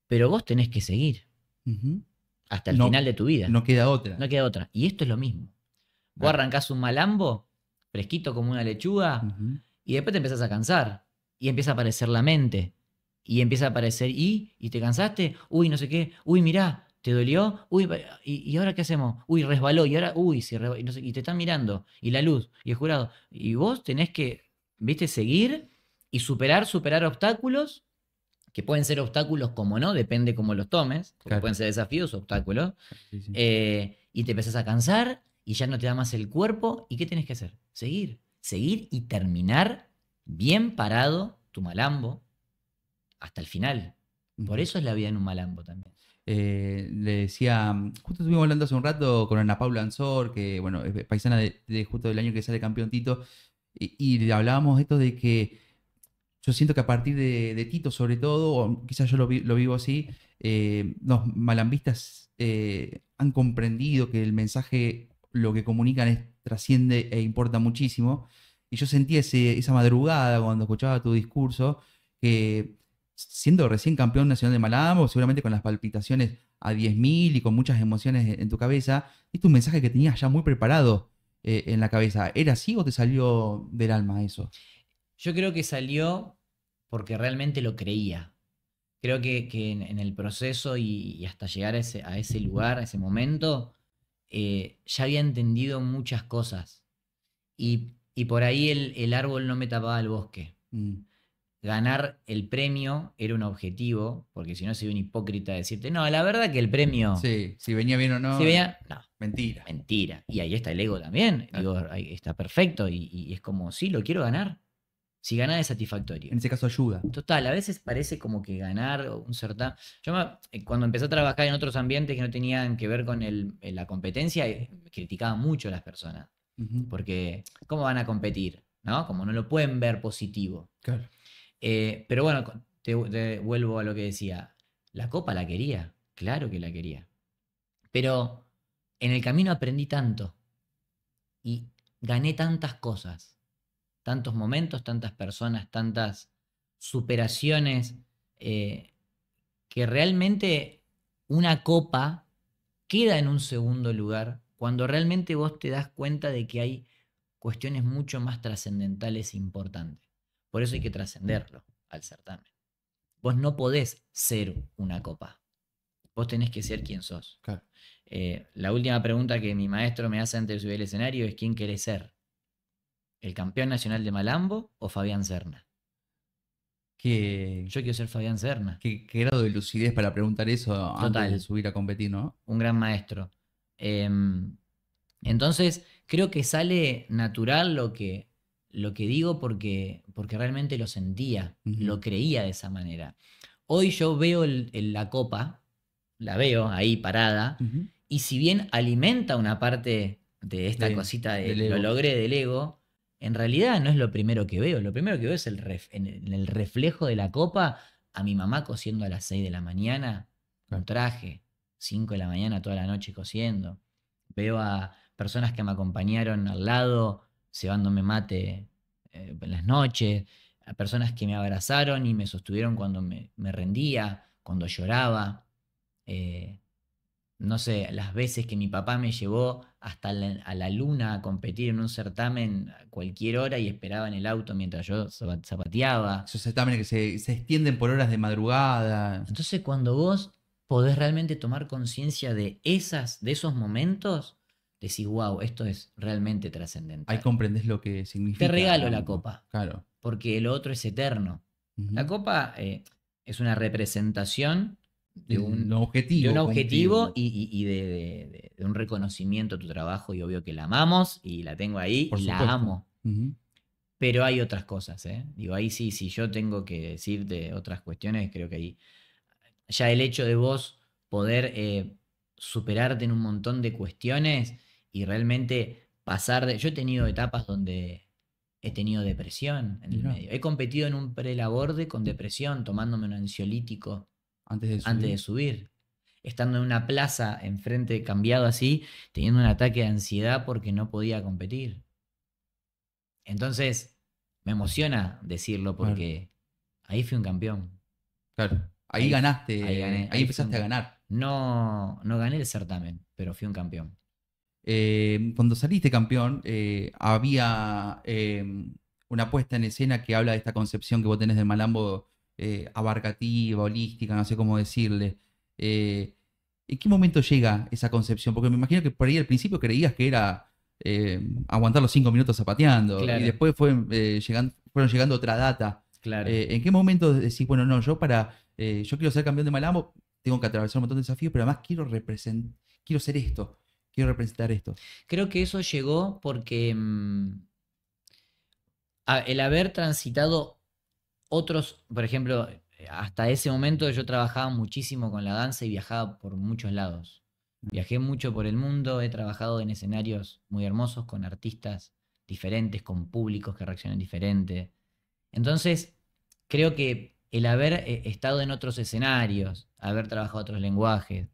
pero vos tenés que seguir Ujú. hasta el No- final de tu vida. No queda otra. No queda otra. Y esto es lo mismo. Vos Claro. arrancás un malambo, fresquito como una lechuga, Ujú. y después te empezás a cansar. Y empieza a aparecer la mente. Y empieza a aparecer, ¿y te cansaste? Uy, no sé qué. Uy, mirá, ¿te dolió? Uy, ¿y ahora qué hacemos? Uy, resbaló. Y ahora, uy, y, no sé, y te están mirando. Y la luz, y el jurado. Y vos tenés que, viste, seguir y superar obstáculos, que pueden ser obstáculos como no, depende cómo los tomes, porque Claro. pueden ser desafíos o obstáculos. Sí, sí. Y te empezás a cansar y ya no te da más el cuerpo. ¿Y qué tenés que hacer? Seguir. Seguir y terminar bien parado tu malambo hasta el final. Por Ujú. eso es la vida en un malambo también. Le decía, justo estuvimos hablando hace un rato con Ana Paula Ansor, que bueno, es paisana de justo del año que sale campeón Tito, y le hablábamos esto de que yo siento que a partir de Tito sobre todo, o quizás yo lo vivo así, los malambistas han comprendido que el mensaje, lo que comunican trasciende e importa muchísimo. Y yo sentí esa madrugada cuando escuchaba tu discurso, que siendo recién campeón nacional de Malambo, seguramente con las palpitaciones a 10.000 y con muchas emociones en tu cabeza, diste un mensaje que tenías ya muy preparado en la cabeza. ¿Era así o te salió del alma eso? Yo creo que salió porque realmente lo creía. Creo que en el proceso y hasta llegar a ese lugar, a ese momento, ya había entendido muchas cosas. Y por ahí el árbol no me tapaba el bosque. Mm. Ganar el premio era un objetivo, porque si no sería un hipócrita decirte, no, la verdad que el premio, Sí, si venía bien o no. si veía, no, Mentira. mentira. Y ahí está el ego también. Claro. Digo, ahí está perfecto. Y es como, sí, lo quiero ganar. Si ganar es satisfactorio. En ese caso ayuda. Total, a veces parece como que ganar un certamen. Cuando empecé a trabajar en otros ambientes que no tenían que ver con la competencia, me criticaban mucho a las personas. Ujú. Porque, ¿cómo van a competir? ¿No? Como no lo pueden ver positivo. Claro. Pero bueno, te vuelvo a lo que decía. La copa la quería, claro que la quería. Pero en el camino aprendí tanto y gané tantas cosas, tantos momentos, tantas personas, tantas superaciones, que realmente una copa queda en un segundo lugar cuando realmente vos te das cuenta de que hay cuestiones mucho más trascendentales e importantes. Por eso hay que trascenderlo al certamen. Vos no podés ser una copa. Vos tenés que ser quien sos. Claro. La última pregunta que mi maestro me hace antes de subir al escenario es: ¿quién querés ser? ¿El campeón nacional de Malambo o Fabián Serna? ¿Qué, Yo quiero ser Fabián Serna. qué grado de lucidez para preguntar eso antes Total. de subir a competir, ¿no? Un gran maestro. Entonces, creo que sale natural lo que digo porque realmente lo sentía, Ujú. lo creía de esa manera. Hoy yo veo la copa, la veo ahí parada, Ujú. y si bien alimenta una parte de esta De- cosita de del lo ego. logré del ego, en realidad no es lo primero que veo. Lo primero que veo es en el reflejo de la copa a mi mamá cosiendo a las 6 de la mañana Claro. un traje, 5 de la mañana toda la noche cosiendo. Veo a personas que me acompañaron al lado, cebándome mate en las noches, a personas que me abrazaron y me sostuvieron cuando me rendía, cuando lloraba, no sé, las veces que mi papá me llevó hasta a la luna a competir en un certamen a cualquier hora y esperaba en el auto mientras yo zapateaba. Esos certámenes que se extienden por horas de madrugada. Entonces, cuando vos podés realmente tomar conciencia de esos momentos, decís, wow, esto es realmente trascendental. Ahí comprendés lo que significa. Te regalo la ¿no? copa, Claro. porque lo otro es eterno. Ujú. La copa es una representación de un objetivo. objetivo cumplido. y de un reconocimiento a tu trabajo, y obvio que la amamos y la tengo ahí Por y la supuesto. amo. Ujú. Pero hay otras cosas, ¿eh? Digo, ahí sí, si yo tengo que decirte otras cuestiones, creo que ahí ya el hecho de vos poder superarte en un montón de cuestiones y realmente pasar de... Yo he tenido etapas donde he tenido depresión en el Mirá. medio. He competido en un prelaborde con depresión, tomándome un ansiolítico Antes de subir. antes de subir. Estando en una plaza enfrente, cambiado así, teniendo un ataque de ansiedad porque no podía competir. Entonces, me emociona decirlo porque ahí fui un campeón. Claro. Ahí Ahí- ganaste. ahí gané, Ahí ahí empezaste fui a un- ganar. No gané el certamen, pero fui un campeón. Cuando saliste campeón, había una puesta en escena que habla de esta concepción que vos tenés del malambo abarcativa, holística, no sé cómo decirle. ¿En qué momento llega esa concepción? Porque me imagino que por ahí al principio creías que era aguantar los 5 minutos zapateando. Claro. Y después fueron llegando otra data. Claro. ¿En qué momento decís, bueno, no, yo quiero ser campeón de malambo, tengo que atravesar un montón de desafíos, pero además quiero ser esto, quiero representar esto? Creo que eso llegó porque el haber transitado otros, por ejemplo, hasta ese momento yo trabajaba muchísimo con la danza y viajaba por muchos lados. Viajé mucho por el mundo, he trabajado en escenarios muy hermosos con artistas diferentes, con públicos que reaccionan diferente. Entonces, creo que el haber estado en otros escenarios, haber trabajado otros lenguajes,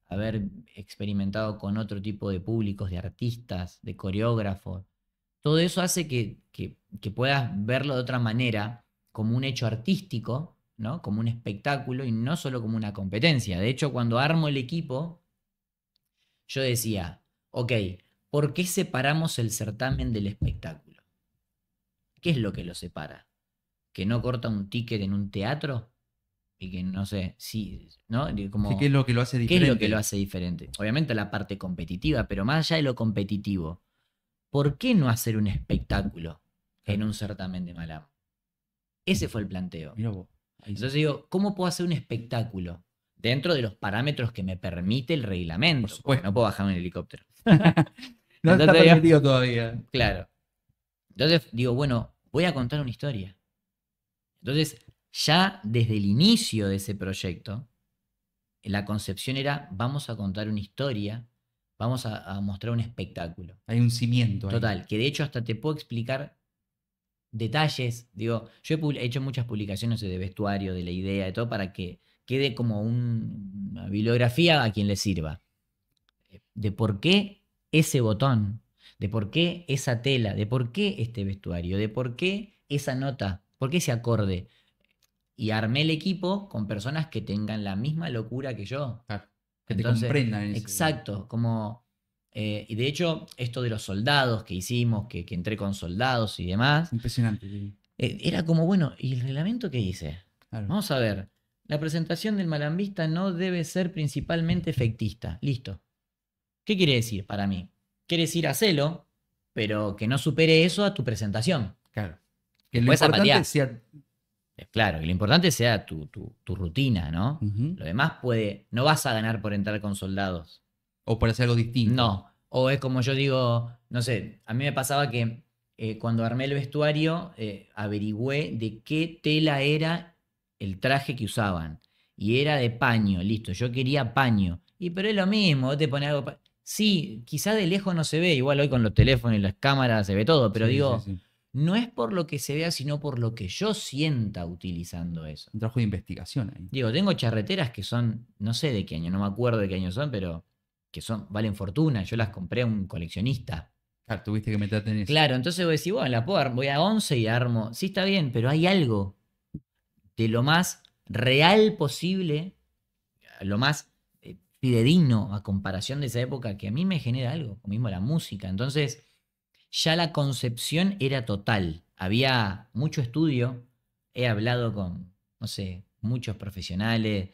haber experimentado con otro tipo de públicos, de artistas, de coreógrafos, todo eso hace que puedas verlo de otra manera, como un hecho artístico, ¿no? Como un espectáculo y no solo como una competencia. De hecho, cuando armo el equipo, yo decía, ok, ¿por qué separamos el certamen del espectáculo? ¿Qué es lo que lo separa? ¿Que no corta un ticket en un teatro? Y que no sé, sí, ¿no? Como, ¿Qué es lo que lo hace ¿qué diferente? es lo que lo hace diferente? Obviamente la parte competitiva, pero más allá de lo competitivo, ¿por qué no hacer un espectáculo en un certamen de malambo? Ese fue el planteo. Mirá vos. Ahí sí. Entonces digo, ¿cómo puedo hacer un espectáculo dentro de los parámetros que me permite el reglamento? Por supuesto. Porque no puedo bajar en helicóptero. No está Entonces digo- permitido todavía. Claro. Entonces digo, bueno, voy a contar una historia. Entonces, ya desde el inicio de ese proyecto, la concepción era, vamos a contar una historia, vamos a mostrar un espectáculo. Hay un cimiento ahí. Total, que de hecho hasta te puedo explicar detalles. Digo, yo he hecho muchas publicaciones de vestuario, de la idea, de todo, para que quede como una bibliografía a quien le sirva. De por qué ese botón, de por qué esa tela, de por qué este vestuario, de por qué esa nota, por qué ese acorde. Y armé el equipo con personas que tengan la misma locura que yo. Claro, que Entonces, te comprendan. Exacto, como... y de hecho, esto de los soldados que hicimos, que entré con soldados y demás, Impresionante. Sí. era como, bueno, ¿y el reglamento qué hice? Claro. Vamos a ver, la presentación del malambista no debe ser principalmente efectista. Listo. ¿Qué quiere decir para mí? Quiere decir hacelo, pero que no supere eso a tu presentación. Claro. Que lo Después importante zapateás. sea... Claro, que lo importante sea tu rutina, ¿no? Ujú. Lo demás no vas a ganar por entrar con soldados. O por hacer algo distinto. No, o es como yo digo, no sé, a mí me pasaba que cuando armé el vestuario averigüé de qué tela era el traje que usaban. Y era de paño, listo, yo quería paño. Pero es lo mismo, vos te pones algo... Sí, quizá de lejos no se ve, igual hoy con los teléfonos y las cámaras se ve todo, pero Sí, digo, sí, sí. no es por lo que se vea, sino por lo que yo sienta utilizando eso. Un trabajo de investigación ahí. Digo, tengo charreteras que son, no sé de qué año, no me acuerdo de qué año son, pero que valen fortuna. Yo las compré a un coleccionista. Claro, tuviste que meterte en eso. Claro, entonces voy a decir, bueno, voy a 11 y armo. Sí, está bien, pero hay algo de lo más real posible lo más fidedigno a comparación de esa época que a mí me genera algo, como mismo la música. Entonces, ya la concepción era total. Había mucho estudio, he hablado con, no sé, muchos profesionales.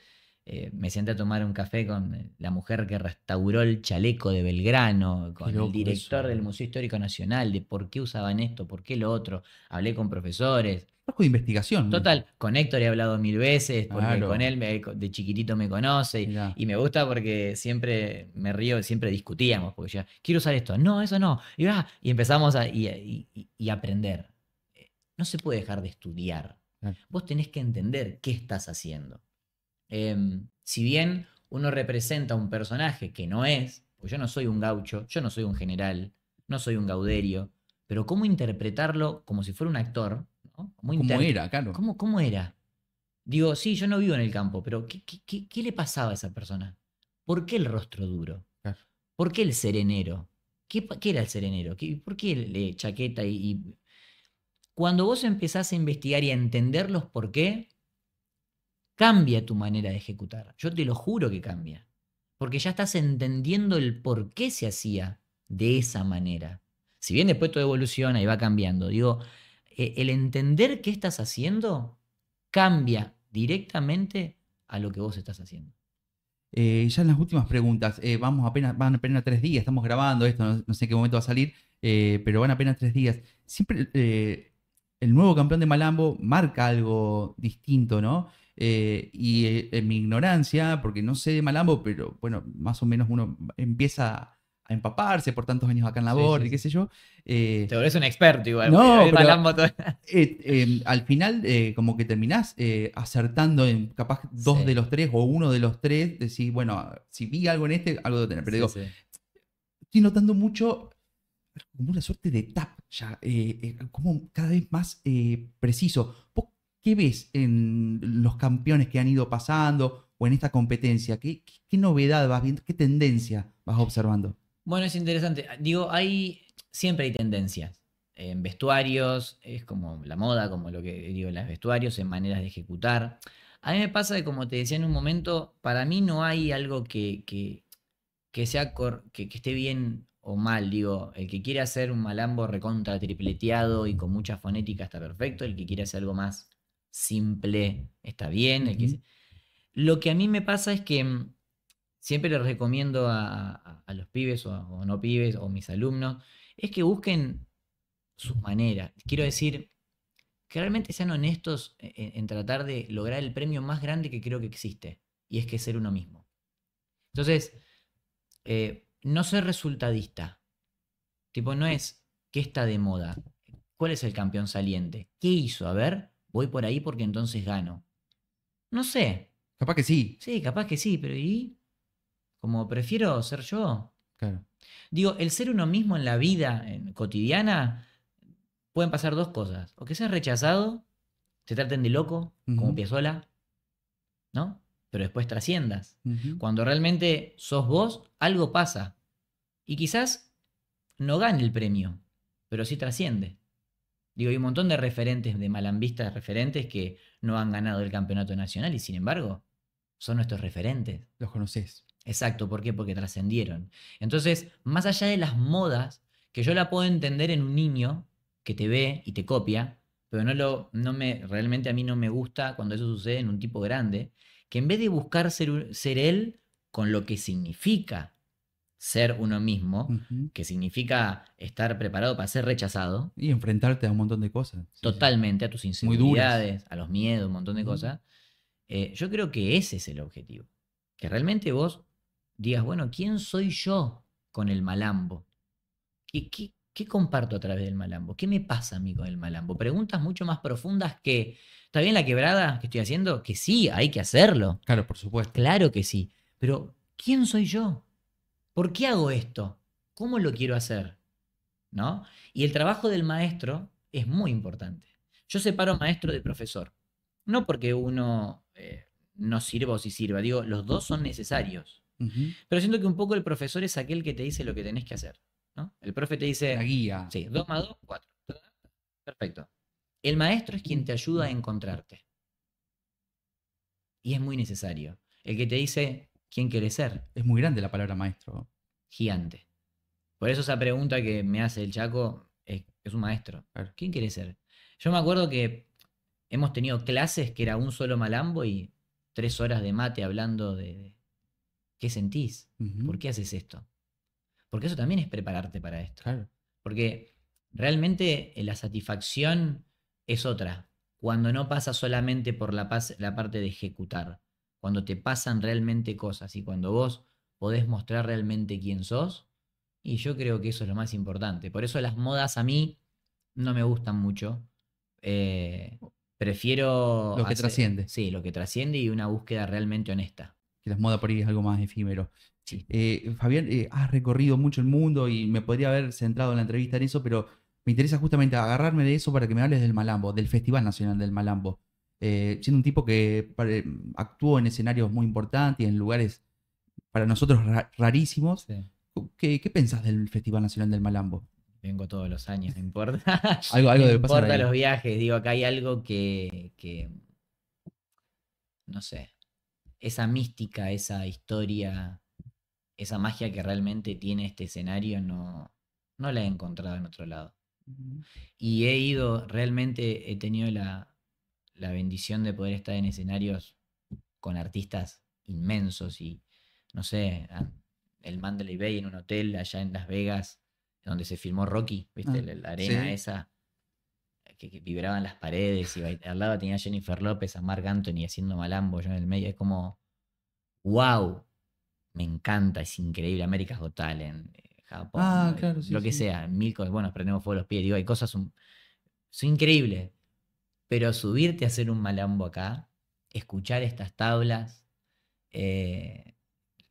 Me senté a tomar un café con la mujer que restauró el chaleco de Belgrano, con el loco director eso. del Museo Histórico Nacional, de por qué usaban esto, por qué lo otro. Hablé con profesores. Trabajo de investigación. Total, con Héctor he hablado 1000 veces, porque Claro. con él de chiquitito me conoce, Mirá. y me gusta porque siempre me río, siempre discutíamos, porque yo, quiero usar esto, no, eso no, y empezamos y aprender. No se puede dejar de estudiar. Claro. Vos tenés que entender qué estás haciendo. Si bien uno representa un personaje que no es, pues yo no soy un gaucho, yo no soy un general, no soy un gauderio, pero cómo interpretarlo como si fuera un actor, ¿no? ¿Cómo era? Claro. ¿Cómo era? Digo, sí, yo no vivo en el campo, pero ¿qué le pasaba a esa persona? ¿Por qué el rostro duro? Claro. ¿Por qué el serenero? ¿Qué era el serenero? ¿Por qué chaqueta Cuando vos empezás a investigar y a entender los por qué, cambia tu manera de ejecutar. Yo te lo juro que cambia. Porque ya estás entendiendo el por qué se hacía de esa manera. Si bien después todo evoluciona y va cambiando, digo, el entender qué estás haciendo cambia directamente a lo que vos estás haciendo. Ya en las últimas preguntas, van apenas 3 días, estamos grabando esto, no sé en qué momento va a salir, pero van apenas 3 días. Siempre el nuevo campeón de Malambo marca algo distinto, ¿no? En mi ignorancia, porque no sé de Malambo, pero bueno, más o menos uno empieza a empaparse por tantos años acá en la Sí, BOR sí, y qué sí. sé yo. Te volvés un experto igual. No, porque pero- Malambo todo- Al final, como que terminás acertando en capaz dos Sí. de los tres o uno de los tres, decís, bueno, si vi algo en este, algo debo tener. Pero digo, Sí, sí. estoy notando mucho como una suerte de tap ya, como cada vez más preciso. ¿Vos qué ves en los campeones que han ido pasando o en esta competencia? ¿Qué novedad vas viendo? ¿Qué tendencia vas observando? Bueno, es interesante. Digo, siempre hay tendencias. En vestuarios, es como la moda, como lo que digo, los vestuarios, en maneras de ejecutar. A mí me pasa que, como te decía en un momento, para mí no hay algo que sea que esté bien o mal. Digo, el que quiere hacer un malambo recontra tripleteado y con mucha fonética está perfecto. El que quiere hacer algo más simple está bien. Ujú. Lo que a mí me pasa es que siempre les recomiendo a los pibes o no pibes o mis alumnos, es que busquen sus maneras. Quiero decir, que realmente sean honestos en tratar de lograr el premio más grande que creo que existe, y es que ser uno mismo. Entonces, no ser resultadista. Tipo, no es qué está de moda, cuál es el campeón saliente, qué hizo, a ver, voy por ahí porque entonces gano. No sé, Capaz que sí. sí, capaz que sí, pero ¿y? Como prefiero ser yo. Claro. Digo, el ser uno mismo en la vida cotidiana, pueden pasar dos cosas. O que seas rechazado, te traten de loco, como Ujú. Piazzolla, ¿no? Pero después trasciendas. Ujú. Cuando realmente sos vos, algo pasa. Y quizás no gane el premio, pero sí trasciende. Digo, hay un montón de referentes, de malambistas referentes que no han ganado el campeonato nacional y sin embargo son nuestros referentes. Los conoces. Exacto, ¿por qué? Porque trascendieron. Entonces, más allá de las modas, que yo la puedo entender en un niño que te ve y te copia, pero realmente a mí no me gusta cuando eso sucede en un tipo grande, que en vez de buscar ser él con lo que significa ser uno mismo, Ujú. que significa estar preparado para ser rechazado, Y enfrentarte a un montón de cosas. Sí, sí. totalmente a tus Muy duras. inseguridades, a los miedos, un montón de Ujú. cosas, yo creo que ese es el objetivo. Que realmente vos digas, bueno, ¿quién soy yo con el malambo? ¿Qué comparto a través del malambo? ¿Qué me pasa a mí con el malambo? Preguntas mucho más profundas que, ¿está bien la quebrada que estoy haciendo? Que sí, hay que hacerlo. Claro, por supuesto. Claro que sí. Pero, ¿quién soy yo? ¿Por qué hago esto? ¿Cómo lo quiero hacer? ¿No? Y el trabajo del maestro es muy importante. Yo separo maestro de profesor. No porque uno no sirva o sí sirva. Digo, los dos son necesarios. Ujú. Pero siento que un poco el profesor es aquel que te dice lo que tenés que hacer, ¿no? El profe te dice, La guía. sí, 2 más 2, 4. Perfecto. El maestro es quien te ayuda a encontrarte. Y es muy necesario. El que te dice, ¿quién querés ser? Es muy grande la palabra maestro. Gigante. Por eso esa pregunta que me hace el Chaco es un maestro. Claro. ¿Quién querés ser? Yo me acuerdo que hemos tenido clases que era un solo malambo y 3 horas de mate hablando de qué sentís, Ujú. por qué haces esto. Porque eso también es prepararte para esto. Claro. Porque realmente la satisfacción es otra. Cuando no pasa solamente por la parte de ejecutar. Cuando te pasan realmente cosas y cuando vos podés mostrar realmente quién sos. Y yo creo que eso es lo más importante. Por eso las modas a mí no me gustan mucho. Prefiero... Lo que trasciende. Sí, lo que trasciende y una búsqueda realmente honesta. Que la moda por ahí es algo más efímero. Sí. Fabián, has recorrido mucho el mundo y me podría haber centrado en la entrevista en eso, pero me interesa justamente agarrarme de eso para que me hables del Malambo, del Festival Nacional del Malambo. Siendo un tipo que actuó en escenarios muy importantes y en lugares para nosotros rarísimos, Sí. ¿qué pensás del Festival Nacional del Malambo? Vengo todos los años, no importa. Algo No debe pasar importa ahí. los viajes. Digo, acá hay algo que no sé, esa mística, esa historia, esa magia que realmente tiene este escenario no la he encontrado en otro lado. Y realmente he tenido la bendición de poder estar en escenarios con artistas inmensos y, no sé, el Mandalay Bay en un hotel allá en Las Vegas, donde se filmó Rocky, ¿viste? La arena sí. esa, que vibraban las paredes y al lado tenía a Jennifer López, a Marc Anthony haciendo malambo, yo en el medio, es como, wow, me encanta, es increíble, America's Got Talent, Japón, Claro, sí, lo que sí. sea, mil cosas, bueno, prendemos fuego a los pies, digo, hay cosas, son increíbles, pero subirte a hacer un malambo acá, escuchar estas tablas,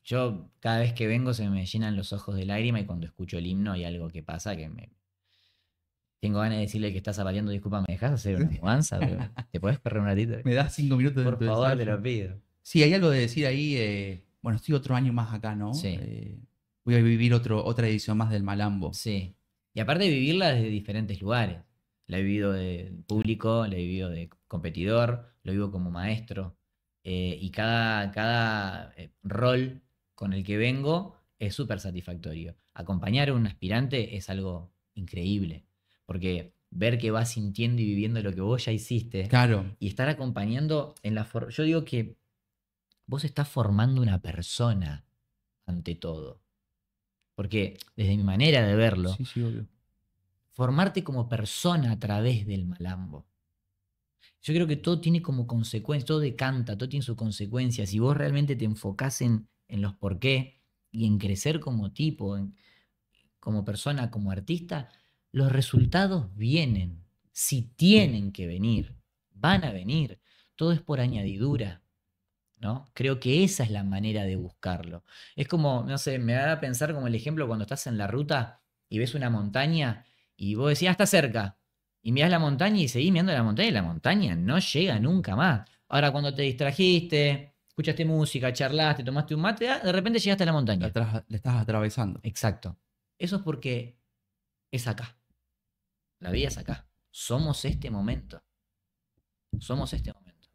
yo cada vez que vengo se me llenan los ojos de lágrima y cuando escucho el himno hay algo que pasa que tengo ganas de decirle que estás zapateando, disculpa, ¿me dejas hacer una mudanza? ¿Te podés perder un ratito? ¿Me das 5 minutos Por dentro del favor, te ensayo? lo pido. Sí, hay algo de decir ahí. Bueno, estoy otro año más acá, ¿no? Sí. Voy a vivir otra edición más del Malambo. Sí. Y aparte de vivirla desde diferentes lugares. La he vivido de público, la he vivido de competidor, lo vivo como maestro. Y cada rol con el que vengo es súper satisfactorio. Acompañar a un aspirante es algo increíble. Porque ver que vas sintiendo y viviendo lo que vos ya hiciste Claro. y estar acompañando en la forma. Yo digo que vos estás formando una persona ante todo. Porque desde mi manera de verlo, Sí, obvio. formarte como persona a través del malambo. Yo creo que todo tiene como consecuencia, todo decanta, todo tiene sus consecuencias. Si vos realmente te enfocás en los por qué y en crecer como tipo, como persona, como artista, los resultados vienen. Si tienen que venir, van a venir. Todo es por añadidura, ¿no? Creo que esa es la manera de buscarlo. Es como, no sé, me da a pensar como el ejemplo cuando estás en la ruta y ves una montaña y vos decís, está cerca. Y mirás la montaña y seguís mirando la montaña y la montaña no llega nunca más. Ahora, cuando te distrajiste, escuchaste música, charlaste, tomaste un mate, de repente llegaste a la montaña. Le estás atravesando. Exacto. Eso es porque es acá. La vida es acá. Somos este momento. Somos este momento.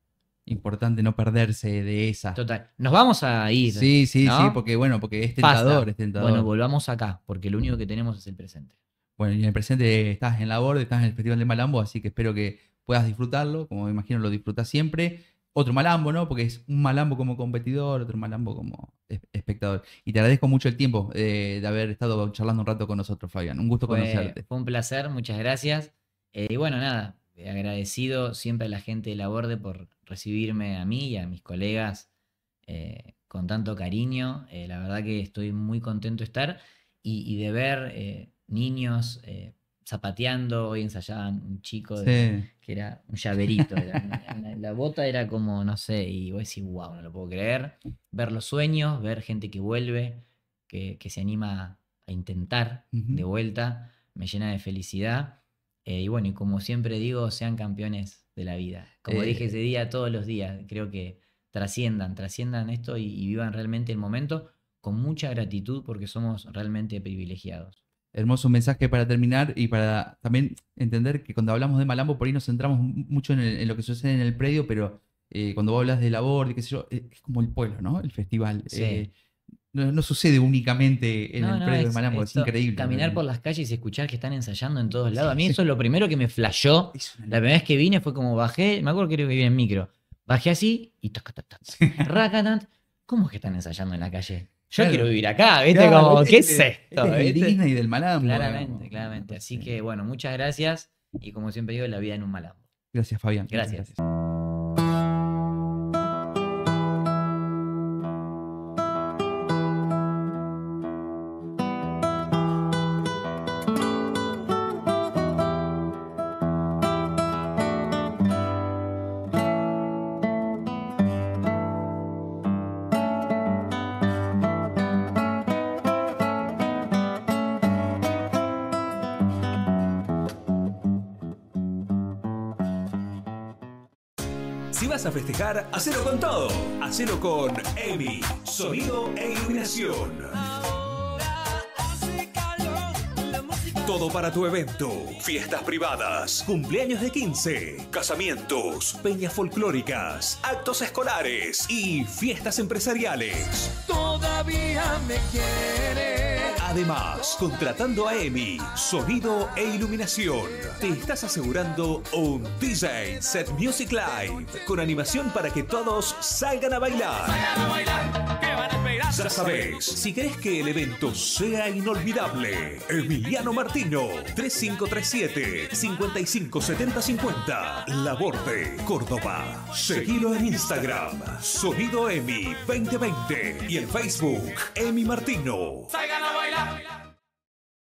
Importante no perderse de esa. Total. Nos vamos a ir. Sí, ¿no? porque es Basta. tentador, es tentador. Bueno, volvamos acá, porque lo único que tenemos es el presente. Bueno, y en el presente estás en la Borde, estás en el Festival de Malambo, así que espero que puedas disfrutarlo, como me imagino lo disfrutas siempre. Otro Malambo, ¿no? Porque es un Malambo como competidor, otro Malambo como espectador. Y te agradezco mucho el tiempo de haber estado charlando un rato con nosotros, Fabián. Un gusto conocerte. Fue un placer, muchas gracias. Y bueno, nada, agradecido siempre a la gente de la Borde por recibirme a mí y a mis colegas con tanto cariño. La verdad que estoy muy contento de estar y de ver niños zapateando. Hoy ensayaban un chico que era un llaverito. La bota era como, no sé, y vos decís, wow, no lo puedo creer. Ver los sueños, ver gente que vuelve, que se anima a intentar de vuelta, me llena de felicidad. Y bueno, y como siempre digo, sean campeones de la vida. Como dije ese día, todos los días, creo que trasciendan esto y vivan realmente el momento con mucha gratitud porque somos realmente privilegiados. Hermoso mensaje para terminar y para también entender que cuando hablamos de Malambo por ahí nos centramos mucho en lo que sucede en el predio, pero cuando vos hablas de labor, qué sé yo, es como el pueblo, ¿no? El festival. Sí. No sucede únicamente en el predio de Malambo, es esto, increíble. Caminar por las calles y escuchar que están ensayando en todos lados. A mí eso es lo primero que me flashó. La primera vez que vine fue como bajé, me acuerdo que vine en micro. Bajé así y racatat. ¿Cómo es que están ensayando en la calle? Yo Claro. quiero vivir acá, ¿viste? Claro, Como, este ¿qué es es el- esto? este es el ¿Viste? Disney del Malambo. Claramente, claramente. Así que, bueno, muchas gracias. Y como siempre digo, la vida en un Malambo. Gracias, Fabián. Gracias. Si vas a festejar, hacelo con todo. Hacelo con EMI, sonido e iluminación. Todo para tu evento. Fiestas privadas, cumpleaños de 15, casamientos, peñas folclóricas, actos escolares y fiestas empresariales. Todavía me quiere. Además, contratando a EMI, sonido e iluminación, te estás asegurando un DJ Set Music Live con animación para que todos salgan a bailar. Ya sabes, si querés que el evento sea inolvidable, Emiliano Martino, 3537-557050, La Borde, Córdoba. Seguilo en Instagram, Sonido EMI 2020 y en Facebook, EMI Martino. Salgan a bailar.